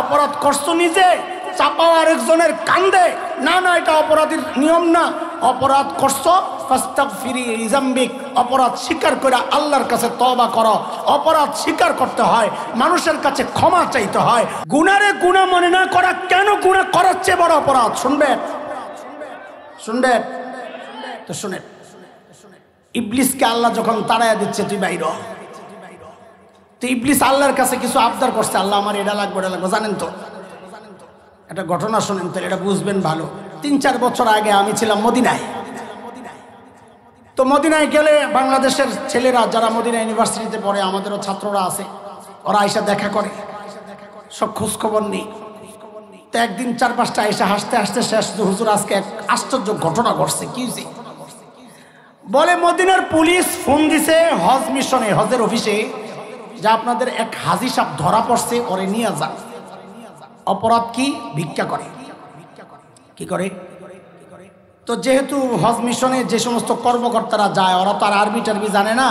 অপরাধ করছো নিজে, চাপাও আরেকজনের কান্দে, না না, এটা অপরাধীর নিয়ম না। অপরাধ করছো, ফাস্তাগফিরি লিযামবিক, অপরাধ স্বীকার করে আল্লাহর কাছে তওবা করো। অপরাধ স্বীকার করতে হয়, মানুষের কাছে ক্ষমা চাইতে হয়। গুনারে গুনাহ মনে না করা কেন গুনাহ করার চেয়ে বড় অপরাধ? শুনবেন শুনবেন তো শুনেন। ইবলিসকে আল্লাহ যখন তাড়াইয়া দিচ্ছে তুই বাইর হ, তো ইবলিস আল্লাহর কাছে কিছু আবদার করছে, আল্লাহ আমার এটা লাগবে এটা লাগবে। জানেন তো একটা ঘটনা শোনেন তো, এটা বুঝবেন ভালো। 3-4 বছর আগে আমি ছিলাম মদিনায়। তো মদিনায় গেলে বাংলাদেশের ছেলেরা যারা মদিনা ইউনিভার্সিটিতে পড়ে, আমাদেরও ছাত্ররা আছে, ওরা আইসা দেখা করে, সব খোঁজ খবর নেই। তো একদিন 4-5টা আইসা হাসতে হাসতে শেষ, হুজুর আজকে এক আশ্চর্য ঘটনা ঘটছে। কি হয়েছে? বলে মদিনার পুলিশ ফোন দিছে হজ মিশনে, হজের অফিসে, যা আপনাদের এক হাজি সাহেব ধরা পড়ছে, ওরে নিয়ে যান। অপরাধ কি? ভিক্ষা করে। কি করে? তো যেহেতু হজ মিশনে যে সমস্ত কর্মকর্তারা যায়, ওরা তো আর আরবি টারবি জানে না,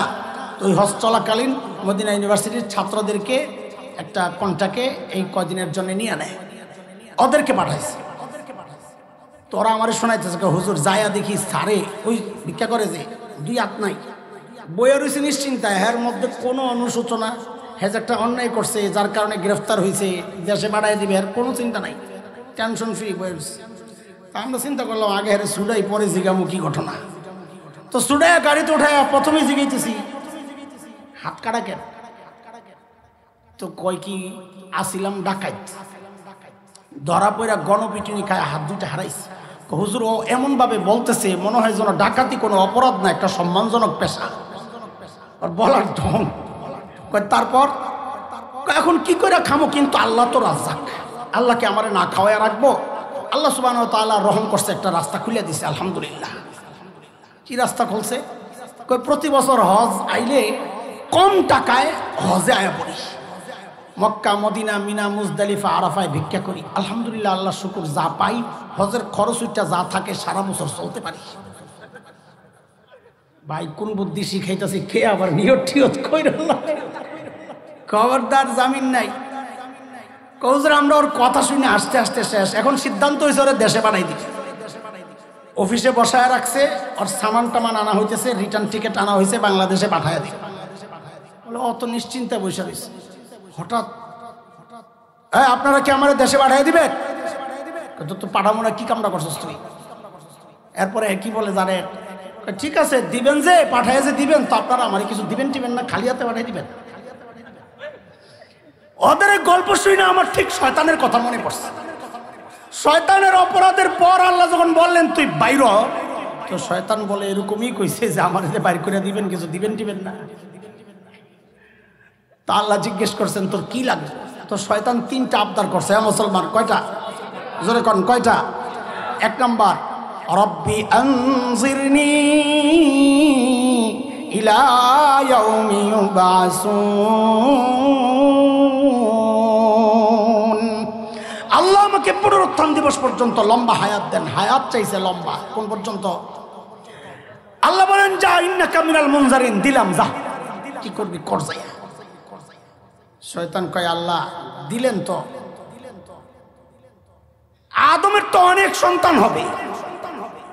তো ওই হজ চলাকালীন মদিনা ইউনিভার্সিটির ছাত্রদেরকে একটা কন্টাকে এই কয়দিনের জন্য নিয়ে নেয়, ওদেরকে পাঠাইছে। তো ওরা আমার শোনাইতেছে, হুজুর যায়া দেখি সারে ওই ভিক্ষা করে যে 2 হাত নাই, বইয়া রয়েছে নিশ্চিন্তায়, এর মধ্যে কোনো অনুশোচনা, হ্যাঁ একটা অন্যায় করছে যার কারণে গ্রেফতার হয়েছে, দেশে পাঠাই দিবে, এর কোনো চিন্তা নাই, টেনশন ফ্রি বয়ে রয়েছে। আমরা চিন্তা করলাম আগে হেরে সুডাই, পরে জিগামু কি ঘটনা। তো সুডাইয়া গাড়িতে উঠায় প্রথমেই জিগাইতেছি হাত কাটা কেন? তো কয় কি আসিলাম ডাকাইত, ধরা পড়া গণপিটুনি খায় হাত 2টা হারাইছে। হুজুর ও এমন ভাবে বলতেছে মনে হয় যেন ডাকাতি কোনো অপরাধ না, একটা সম্মানজনক পেশা। আর বলার ঢং। তারপর এখন কি করে খামো? কিন্তু আল্লাহ তো রাজ্জাক, আল্লাহকে আমারে না খাওয়ায় রাখবো? আল্লাহ সুবহানাহু ওয়া তাআলা রহম করছে, একটা রাস্তা খুলে দিছে, আলহামদুলিল্লাহ। কি রাস্তা খুলছে? প্রতি বছর হজ আইলে কম টাকায় হজে আয়া পড়ি, মক্কা মদিনা মিনা মুজদালিফা আরাফায় ভিক্ষা করি, আলহামদুলিল্লাহ, আল্লাহ শুকুর, যা পাই হজের খরচটা যা থাকে সারা বছর চলতে পারি। ভাই কোন বুদ্ধি শিখাইতেছি, খেয়ে আবার নিয়ত টিয়ত কইরা খবরদার, জামিন নাই। কৌজরা আমরা ওর কথা শুনে আস্তে আস্তে শেষ। এখন সিদ্ধান্ত হয়েছে ওরা দেশে বানাই দিবে, অফিসে বসায় রাখছে, ওর সামান টামান আনা হইতেছে, রিটার্ন টিকিট আনা হয়েছে, বাংলাদেশে পাঠায় দিবে। বলে অত নিশ্চিন্তে বসে রয়েছে। হঠাৎ আপনারা কি আমার দেশে পাঠিয়ে দিবেন? তো পাঠাবো না, কি কামটা করছিস তুই? এরপরে কি বলে জানে, ঠিক আছে দিবেন, যে পাঠায় যে দিবেন, তো আপনারা আমার কিছু দিবেন টিবেন না, খালি হাতে পাঠিয়ে দিবেন। ওদের গল্প শুনে আমার ঠিক শয়তানের কথা মনে পড়ছে। শয়তানের অপরাধের পর আল্লাহ যখন বললেন তুই বাইর হ, তো শয়তান বলে এরকমই কইছে যে আমার বাইর করে দিবেন, কিছু দিবেন টিবেন না। তা আল্লাহ জিজ্ঞেস করছেন তোর কি লাগবে? তো শয়তান 3টা আবদার করছে। মুসলমান কয়টা? জোরে কোন কয়টা? 1 নাম্বার, রব্বি আনজিরনি ইলা ইয়াউমি ইউবাসুন, আল্লাহ আমাকে পুনরুত্থান দিবস পর্যন্ত লম্বা হায়াত দেন। হায়াত চাইছে লম্বা, কোন পর্যন্ত? আল্লাহ বলেন যা ইন্নাকা মিনাল মুনজারিন, দিলাম, যা কি করবি কর যাই। শয়তান কয় আল্লাহ দিলেন তো, আদমের তো অনেক সন্তান হবে,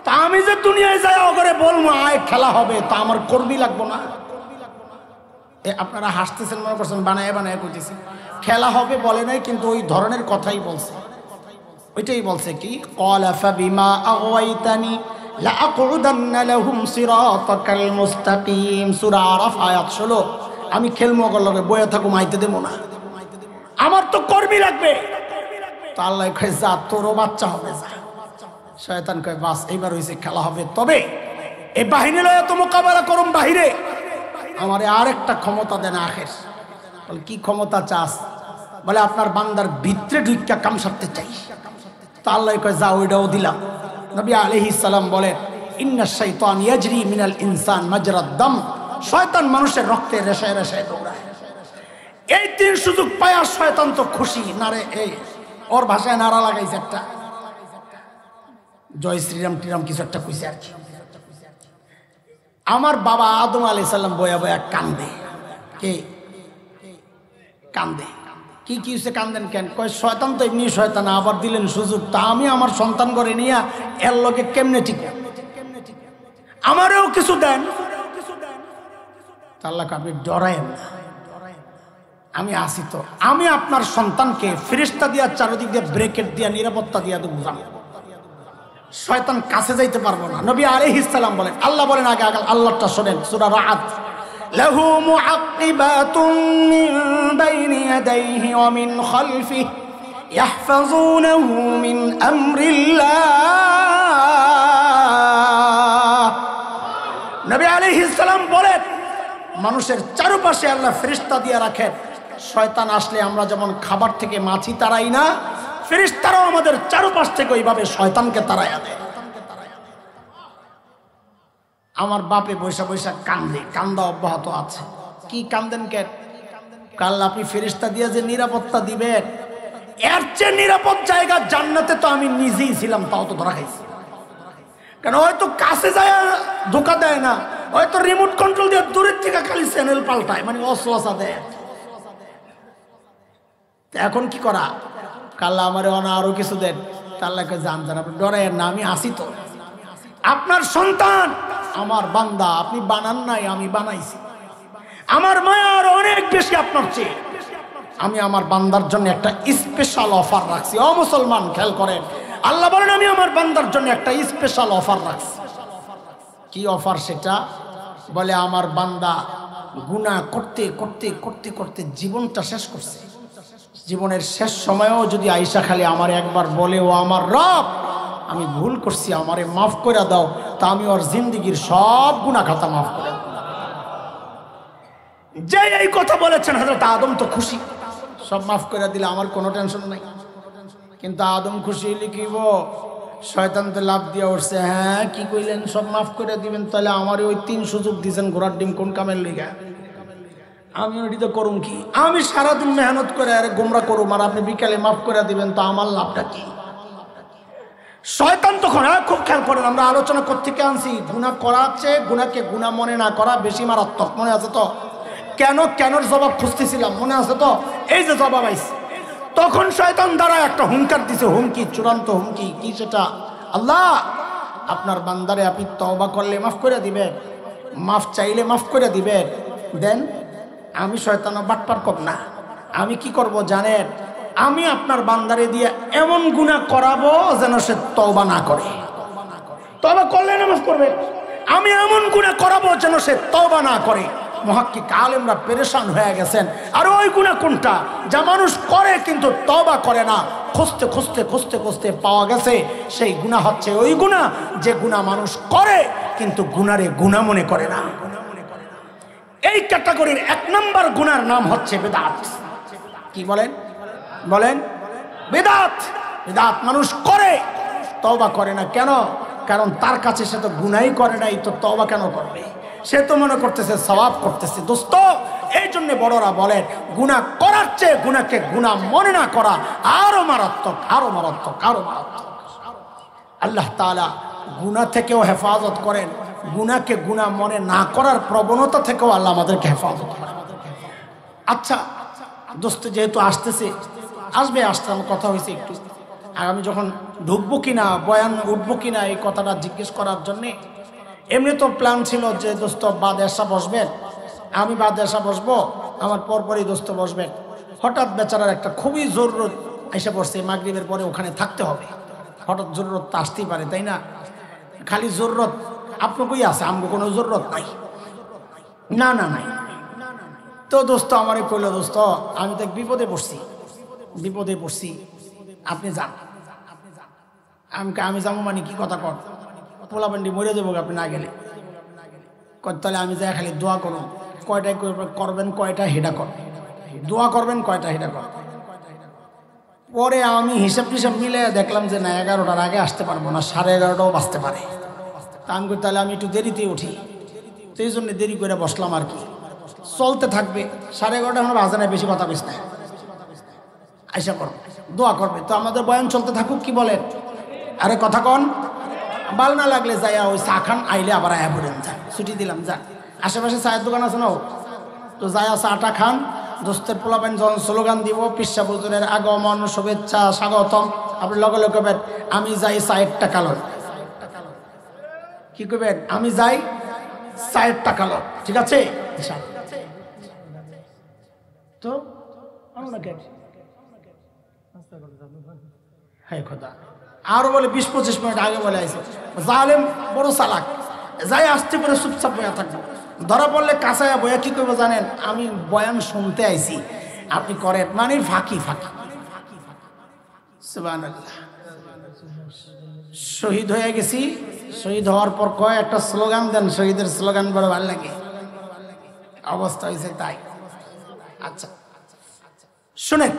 তা আমি যে দুনিয়ায় যাই ওগরে বলবো আয় খেলা হবে, তা আমার কর্মী লাগবো না? আপনারা হাসতেছেন, মনে করছেন বানায় বানায় কইতেছি। খেলা হবে বলে নাই, কিন্তু ওই ধরনের কথাই বলছে। ওইটাই বলছে কি, ক্বালা ফাবিমা আগওয়াইতানি লাআকুদান্না লাহুম সিরাতাকাল মুস্তাকিম, সূরা আরাফ আয়াত 16। আমি খেলবো ওগর লগে, বয়ে থাকো, মাইতে দেবো না, আমার তো কর্মী লাগবে। তো আল্লাহ কয় যা, তোরও বাচ্চা হবে, যা। শয়তান কয় বাস, এইবার হয়েছে, খেলা হবে, তবে এই বাহিনী লয়ে তো মোকাবেলা করুম বাহিরে, আমারে আরেকটা ক্ষমতা দেন আখের। বলে কি ক্ষমতা চাস? বলে আপনার বান্দার ভিতরে ঢুইকা কাম সারতে চাই। তা আল্লাহ কয় যা, ওইটাও দিলাম। নবী আলাইহিস সালাম বলেন ইন্নাশ শাইতান ইয়াজরি মিনাল ইনসান মাজরাদ দাম, শয়তান মানুষের রক্তে রেশায় রেশায় দৌড়ায়। এই 3 সুযোগ পায়া শয়তান তো খুশি নারে, এই ওর ভাষায় নারা লাগাইছে একটা, জয় শ্রীরাম টিরাম কিছু একটা কইছে আর কি। আমার বাবা আদম আলাইহিস সালাম বয়া বয়া কান্দে। কে কান্দে? কি কি হচ্ছে কান্দেন কেন? কয় শয়তান তো এমনি শয়তান, আবার দিলেন সুযোগ, তা আমি আমার সন্তান করে নিয়ে এর লগে কেমনে ঠিক? আমারও কিছু দেন। আল্লাহ আপনি ডরায়েন না, আমি আসি তো। আমি আপনার সন্তানকে ফেরেশতা দিয়া চারদিক দিয়ে ব্রেকেট দিয়া নিরাপত্তা দিয়া দেবো, শয়তান কাছে যাইতে পারবো না। নবী আলাইহিস সালাম বলেন, আল্লাহ বলেন, আগে আগে আল্লাহটা শোনেন, সূরা রাআদ, লাহু মুআক্কিবাতুম মিন বাইনি ইয়াদাইহি ওয়া মিন খালফিহি ইয়াহফাযুনাহু মিন আমরিল্লাহ। নবী আলাইহিস সালাম বলেন, মানুষের চারপাশে আল্লাহ ফেরেশতা দিয়ে রাখেন। শয়তান আসলে আমরা যেমন খাবার থেকে মাছি তাড়াই না, ফেরেশতারাও আমাদের চারপাশ থেকে ওইভাবে শয়তানকে তাড়াইয়া দেয়। আমার বাপে বৈশা বৈশা কান্দে, কান্দা অব্যাহত আছে। কি কান্দেন কেন? কাল আপনি ফেরেশতা দিয়ে যে নিরাপত্তা দিবেন, এর চেয়ে নিরাপদ জায়গা জান্নাতে তো আমি নিজেই ছিলাম, তাও তো ধরা খাইছি। কেন হয়তো কাছে যায় ধোকা দেয় না, হয়তো রিমোট কন্ট্রোল দিয়ে দূরের থেকে খালি চ্যানেল পাল্টায়, মানে অশ্বাসা দেয়। এখন কি করা? কাল্লা আমারে আরো কিছু দেন, কাল্লাকে জানতেন, আপনি ডরায়েন না, আমি আসি তো। আপনার সন্তান আমার বান্দা, আপনি বানান নাই, আমি বানাইছি। আমার মায়া আরো অনেক বেশি আপনার চেয়ে। আমি আমার বান্দার জন্য একটা স্পেশাল অফার রাখছি। ও মুসলমান, খেয়াল করেন, আল্লাহ বলেন আমি আমার বান্দার জন্য একটা স্পেশাল অফার রাখছি। কি অফার সেটা? বলে আমার বান্দা গুনাহ করতে করতে করতে করতে জীবনটা শেষ করছে। জীবনের শেষ সময়েও যদি আয়েশা খালি আমার একবার বলে, ও আমার রব, আমি ভুল করছি, আমারে মাফ করে দাও, তা আমি ওর জিন্দেগির সব গুনাহ খাতা মাফ করে দেব। যে এই কথা বলেছেন হযরত আদম তো খুশি, সব মাফ করে দিলে আমার কোনো টেনশন নাই। কিন্তু আদম খুশি হইলে কি হইব? শয়তান তো লাভ দিয়ে উঠছে, হ্যাঁ কি কইলেন সব মাফ করে দিবেন, তাহলে আমার ওই 3 সুযোগ দিয়েছেন ঘোড়ার ডিম কোন কামের লিগা? আমি ওইটা করুম কি? আমি সারাদিন মেহনত করে আরে গোমরা করুম, আর আপনি বিকালে মাফ করে দিবেন, তো আমার লাভটা কি? শয়তান তখন, খুব খেয়াল করেন, আমরা আলোচনা করতে আনছি, গুনাহ করাচ্ছে, গুনাহকে গুনাহ মনে না করা বেশি মারাত্মক। মনে আছে তো? কেন কেনর জবাব খুঁজতেছিলাম, মনে আছে তো? এই যে জবাব আইছে, তখন শয়তান দ্বারা একটা হুঙ্কার দিছে, হুমকি, চূড়ান্ত হুমকি। কি সেটা? আল্লাহ আপনার বান্দারে আপনি তওবা করলে মাফ করে দিবেন, মাফ চাইলে মাফ করে দিবেন। দেন আমি শয়তানও বাটপার কর না, আমি কি করব জানেন? আমি আপনার বান্দারে দিয়ে এমন গুনাহ করাবো যেন সে তওবা না করে। তওবা করলে না মাফ করবে, আমি এমন গুনাহ করাবো যেন সে তওবা না করে। মুহাক্কিক আলেমরা পেরেশান হয়ে গেছেন। আর ওই গুনাহ কোনটা? যা মানুষ করে কিন্তু তওবা করে না। খুঁজতে খুঁজতে খুঁজতে খুঁজতে পাওয়া গেছে সেই গুনাহ হচ্ছে ওই গুনাহ যে গুনাহ মানুষ করে কিন্তু গুনারে গুনাহ মনে করে না। এই ক্যাটাগরির 1 নম্বর গুনার নাম হচ্ছে বিদআত। কি বলেন? বলেন বিদআত। বিদআত মানুষ করে, তওবা করে না। কেন? কারণ তার কাছে সে তো গুনাহই করে নাই, তো তওবা কেন করবে? সে তো মনে করতেছে সওয়াব করতেছে। দোস্ত, এই জন্য বড়রা বলেন গুনাহ করার চেয়ে গুনাহকে গুনাহ মনে না করা আরো মারাত্মক, আরো মারাত্মক, আরো মারাত্মক। আল্লাহ তাআলা গুনাহ থেকেও হেফাজত করেন, গুনাহকে গুনাহ মনে না করার প্রবণতা থেকেও আল্লাহ আমাদেরকে হেফাজত করেন। আচ্ছা দোস্ত, যেহেতু আসতেছে, আসবে, আসতে আমার কথা হয়েছে একটু, আর আমি যখন ঢুকবো কিনা, বয়ান উঠবো কিনা, এই কথাটা জিজ্ঞেস করার জন্যে। এমনি তো প্ল্যান ছিল যে দোস্ত বাদ এসা বসবেন, আমি বাদ এসা বসবো, আমার পরপরই দোস্ত বসবেন। হঠাৎ বেচারার একটা খুবই জরুরত এসে পড়ছে, মাগরিবের পরে ওখানে থাকতে হবে। হঠাৎ জরুরত তো আসতেই পারে, তাই না? খালি জরুরত আপনাকেই আছে, আমাকে কোনো জরুরত নাই। না না নাই। তো দোস্ত আমারই কইল, দোস্ত আমি তো বিপদে পড়ছি, বিপদে পড়ছি, আপনি যান। আমি যাবো মানে কি কথা কর? পোলাপান্ডি মরে যাবো আপনি না গেলে। তাহলে আমি যাই খালি দোয়া করুন। কয়টায় করবেন, কয়টা হেডা কর, দোয়া করবেন কয়টা হেডা কর। পরে আমি হিসাব টিসাব মিলে দেখলাম যে না, 11টার আগে আসতে পারবো না, 11:30টাও বাজতে পারে। তা আমি করি তাহলে আমি একটু দেরিতে উঠি, তো এই জন্য দেরি করে বসলাম আর কি। চলতে থাকবে, 11:30 এখন বাজে না, বেশি কথা কইস না, আইসা করো, দোয়া করবে। তো আমাদের বয়ান চলতে থাকুক, কি বলেন? আরে কথা কন, ভাল না লাগলে যাইয়া ওই চা খান, আইলে আবার আয়া পড়েন, যান, ছুটি দিলাম, যান। আশেপাশে চায়ের দোকান আছে না, তো যাইয়া চাটা খান। দোস্তের পোলাপান যখন স্লোগান দিব, পিসা হুজুরের আগমন, শুভেচ্ছা, স্বাগতম, আপনি লগে লগে আমি যাই চায়ের টাকা লয়। কি করবেন? আমি যাই, চায়ের টাকা লো, ঠিক আছে? তো হ্যাঁ খোদা, আরো বলে 20-25 মিনিট আগে বলে আইছে। জালেম বড় চালাক, যাই আসতে করে চুপচাপ বয়া থাকবো। ধরা পড়লে কাঁচায়া বয়া কি করবো জানেন? আমি বয়ান শুনতে আইছি, আপনি করেন, মানে ফাঁকি ফাঁকি। সুবহানাল্লাহ। শহীদ হয়ে গেছি, শহীদ হওয়ার পর কয় একটা স্লোগান দেন, শহীদের স্লোগান বড় ভালো লাগে। অবস্থা হয়েছে তাই। আচ্ছা শুনেন,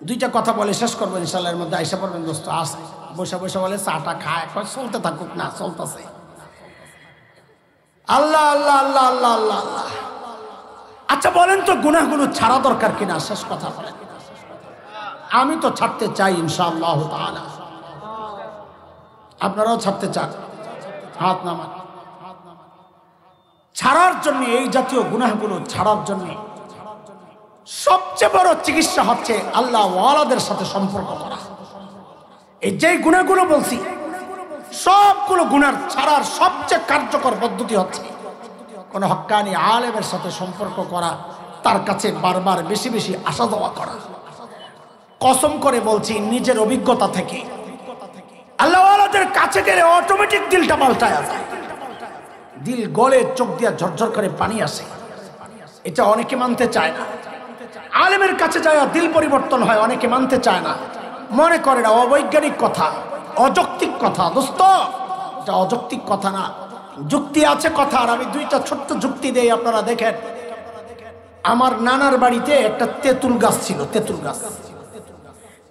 দুইটা কথা বলে শেষ করবো ইনশাল্লাহ, এর মধ্যে আইসা পড়বেন দোস্ত। আস বসে বসে বলে চাটা খায়, চলতে থাকুক না, চলতেছে। আল্লাহ আল্লাহ আল্লাহ আল্লাহ আল্লাহ আল্লাহ। আচ্ছা বলেন তো গুনাহগুলো ছাড়া দরকার কিনা? শেষ কথা বলেন। আমি তো ছাড়তে চাই ইনশাআল্লাহ তাআলা। আপনারাও ছাড়তে চান? হাত নামান। ছাড়ার জন্য, এই জাতীয় গুনাহগুলো ছাড়ার জন্য সবচেয়ে বড় চিকিৎসা হচ্ছে আল্লাহ ওয়ালাদের সাথে সম্পর্ক করা। এই যে গুনাহগুলো বলছি, সবগুলো গুনাহ ছাড়ার সবচেয়ে কার্যকর পদ্ধতি হচ্ছে কোন হক্কানি আলেমের সাথে সম্পর্ক করা, তার কাছে বারবার বেশি বেশি আসা যাওয়া করা। কসম করে বলছি নিজের অভিজ্ঞতা থেকে, আল্লাহ ওয়ালাদের কাছে গেলে অটোমেটিক দিলটা পাল্টায় যায়। দিল গলে, চোখ দিয়া ঝরঝর করে পানি আসে। এটা অনেকে মানতে চায় না। আলেমের কাছে যায় দিল পরিবর্তন হয়, অনেকে মানতে চায় না, মনে করে না অবৈজ্ঞানিক কথা, অযৌক্তিক কথা। দোস্ত, এটা অযৌক্তিক কথা না, যুক্তি আছে কথা। আর আমি দুইটা ছোট্ট যুক্তি দেই, আপনারা দেখেন। আমার নানার বাড়িতে একটা তেঁতুল গাছ ছিল, তেঁতুল গাছ।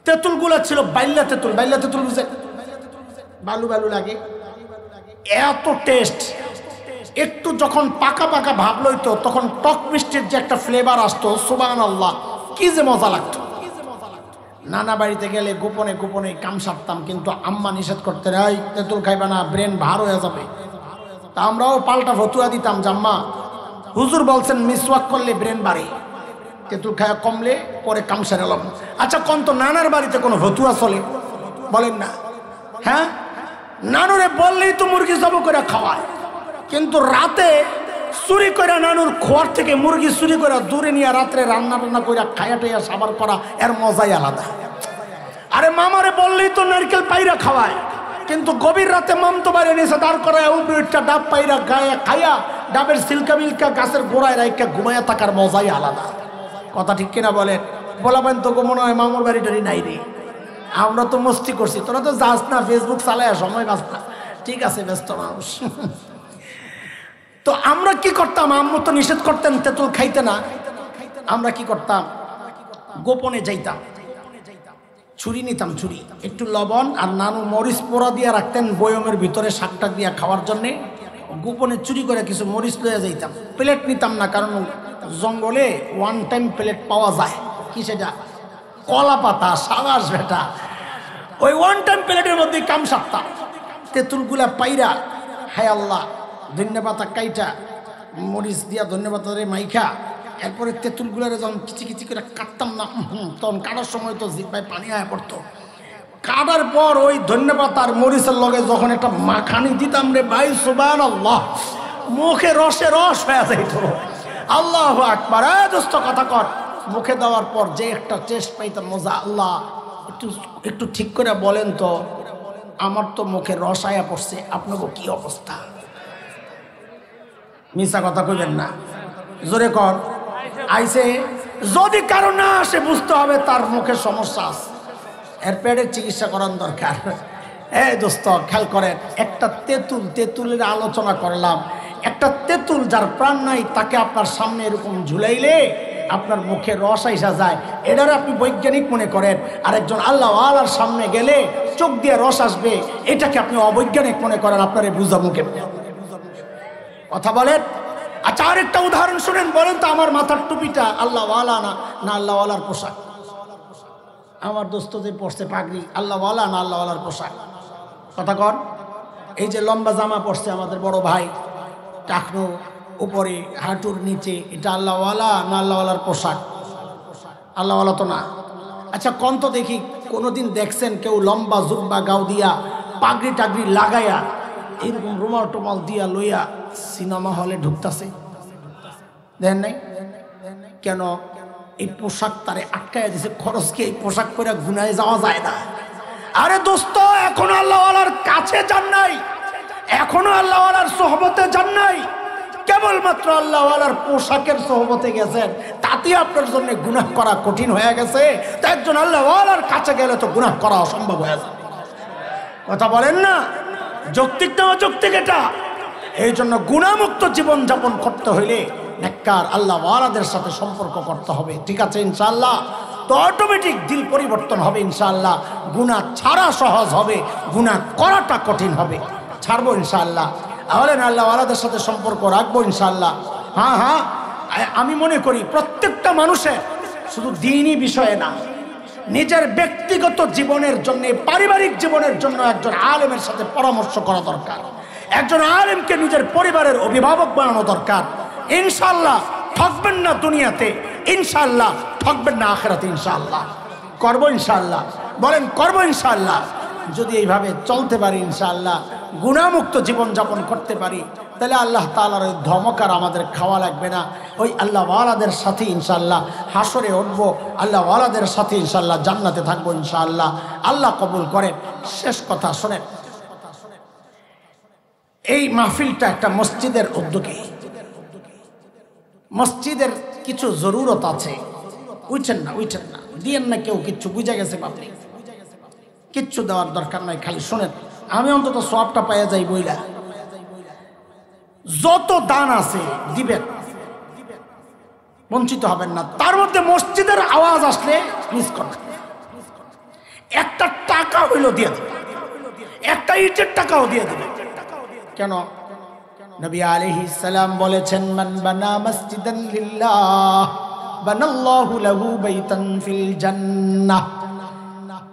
তেঁতুলগুলো ছিল বাইল্লা তেঁতুল। বাইল্লা তেঁতুল বুঝে? বালু বালু লাগে, এত টেস্ট। একটু যখন পাকা পাকা ভাব লইতো, তখন টক মিষ্টির যে একটা ফ্লেভার আসতো, সুবহানাল্লাহ, কি যে মজা লাগতো। নানা বাড়িতে গেলে গোপনে গোপনে কাম সারতাম, কিন্তু আম্মা নিষেধ করতে, রাই তেঁতুল খাইবা না, ব্রেন ভার হয়ে যাবে। তা আমরাও পাল্টা ফতুয়া দিতাম, জাম্মা হুজুর বলছেন মিসওয়াক করলে ব্রেন বাড়ে, তেঁতুল খায়া কমলে পরে কাম সারালাম। আচ্ছা কোন তো নানার বাড়িতে কোনো ফতুয়া চলে? বলেন না। হ্যাঁ, নানুরে বললেই তো মুরগি জব করে খাওয়ায়, কিন্তু রাতে চুরি করে নানুর খোয়ার থেকে মুরগি চুরি করে দূরে নিয়ে রাত্রে রান্না টান্না করে খায়া টাইয়া সাবার করা, এর মজাই আলাদা। আরে মামারে বললেই তো নারকেল পাইরা খাওয়ায়, কিন্তু গভীর রাতে মামতো বাইরে নিয়েছে দাঁড় করায় উপরে একটা ডাব পাইরা গায়ে খাইয়া ডাবের সিলকা মিলকা গাছের গোড়ায় রাইকা ঘুমাইয়া থাকার মজাই আলাদা। কথা ঠিক কিনা বলেন? বলাবেন তো মনে হয় মামুর বাড়ি টাড়ি নাই রে, আমরা তো মস্তি করছি, তোরা তো যাস না, ফেসবুক চালায় সময় বাঁচ না। ঠিক আছে, ব্যস্ত মানুষ। তো আমরা কি করতাম? আম্মু তো নিষেধ করতেন তেঁতুল খাইতে না। আমরা কি করতাম? গোপনে যাইতাম, ছুরি নিতাম, ছুরি, একটু লবণ আর নানু মরিচ পোড়া দিয়ে রাখতেন বয়মের ভিতরে, শাকটাক দিয়া খাওয়ার জন্যে। গোপনে চুরি করে কিছু মরিচ লইয়া যাইতাম। প্লেট নিতাম না, কারণ জঙ্গলে ওয়ান টাইম প্লেট পাওয়া যায়। কি সেটা? কলা পাতা, সাবাস বেটা। ওই ওয়ান টাইম প্লেটের মধ্যে কাম সারতাম। তেঁতুলগুলা পাইরা, হায় আল্লাহ, ধন্যপাতা কাইটা মরিচ দিয়া ধন্যপাতা মাইখা, এরপরে তেঁতুলগুলারে যখন কিচি কিচি করে কাটতাম না, তখন কাটার সময় তো জিব্বায় পানি আয়া পড়তো। কাটার পর ওই ধন্যপাতার মরিচের লগে যখন একটা মাখানি দিতাম রে ভাই, সুবহানাল্লাহ, মুখে রসে রস হয়ে যাইত। আল্লাহু আকবার। দোস্ত কথা কর, মুখে দেওয়ার পর যে একটা টেস্ট পাইতাম, মজা। আল্লাহ, একটু ঠিক করে বলেন তো, আমার তো মুখে রস আয়া পড়ছে, আপনাকে কি অবস্থা? মিশা কথা কইবেন না, জোরে কর। আইসে যদি কারো না আসে, বুঝতে হবে তার মুখে সমস্যা আছে, এর পেটের চিকিৎসা করার দরকার। এই দোস্ত খেয়াল করেন, একটা তেঁতুলের আলোচনা করলাম। একটা তেঁতুল যার প্রাণ নাই, তাকে আপনার সামনে এরকম ঝুলাইলে আপনার মুখে রস আইসা যায়, এটার আপনি বৈজ্ঞানিক মনে করেন। আর একজন আল্লাহ ওয়ালার সামনে গেলে চোখ দিয়ে রস আসবে, এটাকে আপনি অবৈজ্ঞানিক মনে করেন। আপনার বুঝা মুখে কথা বলেন। আচ্ছা, আরেকটা উদাহরণ শুনেন। বলেন তো, আমার মাথার টুপিটা আল্লাহ ওয়ালা না আল্লাহ ওয়ালার পোশাক? আমার দোস্ত যে পড়ছে পাগড়ি, আল্লাহ ওয়ালা না আল্লাহ ওয়ালার পোশাক? কথা কন। এই যে লম্বা জামা পড়ছে আমাদের বড় ভাই, টাকনো উপরে হাঁটুর নিচে, এটা আল্লাহ ওয়ালা না আল্লাহ ওয়ালার পোশাক? আল্লাহ ওয়ালা তো না। আচ্ছা কোন তো দেখি, কোনোদিন দেখছেন কেউ লম্বা জুব্বা গাও দিয়া পাগড়ি টাগড়ি লাগাইয়া এরকম রুমাল টুমাল দিয়া লইয়া সিনেমা হলে ঢুকতেছে, দেখেন নাই কেন? এই পোশাক তারে আটকায় দিছে, খরচ কি এই পোশাক পরে গুনায় যাওয়া যায় না? আরে দোস্ত, এখনো আল্লাহওয়ালার কাছে যান নাই, এখনো আল্লাহওয়ালার সোহবতে যান নাই, কেবলমাত্র আল্লাহওয়ালার পোশাকের সোহবতে গেছেন, তাতে আপনার জন্য গুনাহ করা কঠিন হয়ে গেছে। তো একজন আল্লাহওয়ালার কাছে গেলে তো গুনাহ করা অসম্ভব হয়ে যাবে। কথা বলেন না? যৌক্তিক না অযৌক্তিক এটা? এই জন্য গুনাহমুক্ত জীবন যাপন করতে হইলে নেককার আল্লাহওয়ালাদের সাথে সম্পর্ক করতে হবে, ঠিক আছে ইনশাআল্লাহ? তো অটোমেটিক দিল পরিবর্তন হবে ইনশাআল্লাহ। গুনাহ ছাড়া সহজ হবে, গুনাহ করাটা কঠিন হবে। ছাড়বো ইনশাআল্লাহ, বলেন আল্লাহওয়ালাদের সাথে সম্পর্ক রাখবো ইনশাআল্লাহ। হ্যাঁ হ্যাঁ, আমি মনে করি প্রত্যেকটা মানুষের শুধু দ্বীনি বিষয়ে না, নিজের ব্যক্তিগত জীবনের জন্য, পারিবারিক জীবনের জন্য একজন আলেমের সাথে পরামর্শ করা দরকার। একজন আলেমকে নিজের পরিবারের অভিভাবক বানানো দরকার। ইনশাআল্লাহ ঠকবেন না দুনিয়াতে, ইনশাআল্লাহ ঠকবেন না আখিরাতে। ইনশাআল্লাহ করবো ইনশাআল্লাহ, বলেন করবো ইনশাআল্লাহ। যদি এইভাবে চলতে পারি ইনশাআল্লাহ, গুনাহমুক্ত জীবন যাপন করতে পারি, তাহলে আল্লাহ তাআলার ওই ধমকার আমাদের খাওয়া লাগবে না। ওই আল্লাহওয়ালাদের সাথে ইনশাআল্লাহ হাসরে উঠবো, আল্লাহওয়ালাদের সাথে ইনশাআল্লাহ জান্নাতে থাকবো ইনশাআল্লাহ। আল্লাহ কবুল করেন। শেষ কথা শোনেন, এই মাহফিলটা একটা মসজিদের উদ্যোগে, মসজিদের কিছু জরুরত আছে। উঠছেন না, উঠছেন না, দিয়েন না কেউ কিচ্ছু, বুঝে গেছে পাবলিক, কিচ্ছু দেওয়ার দরকার নাই, খালি শোনেন। আমি অন্তত সবটা পাইয়া যাই বইলা। যত দান আছে দিবেন, বঞ্চিত হবেন না। তার মধ্যে মসজিদের আওয়াজ আসলে মিস করবেন। একটা টাকা হইলো দিয়ে দেবেন, একটা ইটের টাকাও দিয়ে দেবেন। কেন? নবী আলাইহিস সালাম বলেছেন, মান বানা মসজিদান লিল্লাহ বানাল্লাহু লাহু বাইতান ফিল জান্নাহ।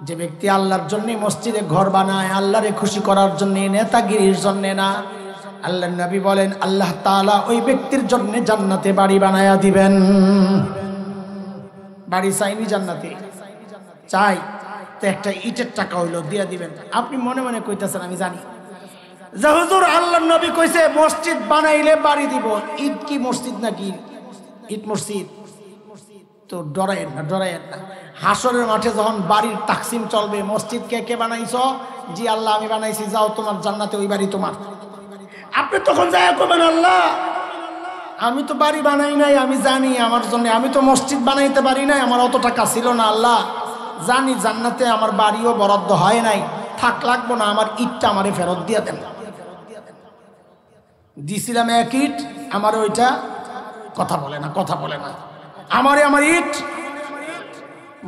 যে ব্যক্তি আল্লাহর জন্য মসজিদে ঘর বানায়, আল্লাহরে খুশি করার জন্য, নেতাগিরির জন্য না, আল্লাহর নবী বলেন আল্লাহ তাআলা ওই ব্যক্তির জন্য জান্নাতে বাড়ি বানায়া দিবেন। বাড়ি চাইনি জান্নাতে? চাই। তো একটা ইটের টাকা হইলো দিয়ে দিবেন। আপনি মনে মনে কইতেছেন আমি জানি যে হুজুর আল্লাহর নবী কইছে মসজিদ বানাইলে বাড়ি দিব। ঈদ কি মসজিদ নাকি? ঈদ মসজিদ? তো ডরায়েন না, ডরায়েন না। হাসরের মাঠে যখন বাড়ির তাকসিম চলবে, মসজিদ কে কে বানাইছ? জি আল্লাহ আমি বানাইছি, যাও তোমার জান্নাতে ওই বাড়ি তোমার। আপনি তখন যাই করবেন, আল্লাহ আমি তো বাড়ি বানাই নাই, আমি জানি আমার জন্য, আমি তো মসজিদ বানাইতে পারি নাই, আমার অত টাকা ছিল না, আল্লাহ জানি জান্নাতে আমার বাড়িও বরাদ্দ হয় নাই, থাক লাগবো না, আমার ইটটা আমারে ফেরত দিয়ে দেন। দিছিলাম এক ইট, আমার ওইটা কথা বলে না, কথা বলে না, আমার ইট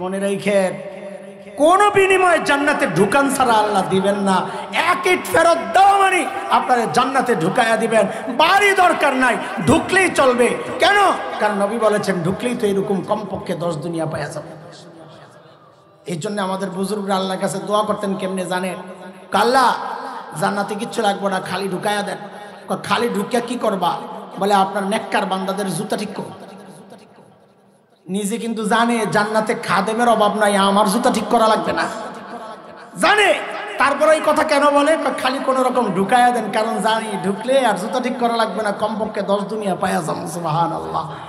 মনে রেখে কোন বিনিময়ে জান্নাতে ঢুকান ছাড়া আল্লাহ দিবেন না। এক ইট ফেরত দাও মানে আপনারা জান্নাতে ঢুকাইয়া দিবেন। বাড়ি দরকার নাই, ঢুকলেই চলবে। কেন? কারণ নবী বলেছেন ঢুকলেই তো এরকম কমপক্ষে 10 দুনিয়া পাওয়া যাবে। এই জন্য আমাদের বুজুর্গরা আল্লাহর কাছে দোয়া করতেন কেমনে জানেন? আল্লাহ জান্নাতে কিচ্ছু লাগবে না, খালি ঢুকাইয়া দেন। খালি ঢুকিয়া কি করবা? বলে আপনার নেককার বান্দাদের জুতা ঠিক করো। নিজে কিন্তু জানে জান্নাতে খাদেমের অভাব নাই, আমার জুতা ঠিক করা লাগবে না, জানে। তারপরে এই কথা কেন বলে? খালি কোন রকম ঢুকাইয়া দেন, কারণ জানি ঢুকলে আর জুতা ঠিক করা লাগবে না, কমপক্ষে 10 দুনিয়া পাওয়া যাবে। সুবহানাল্লাহ।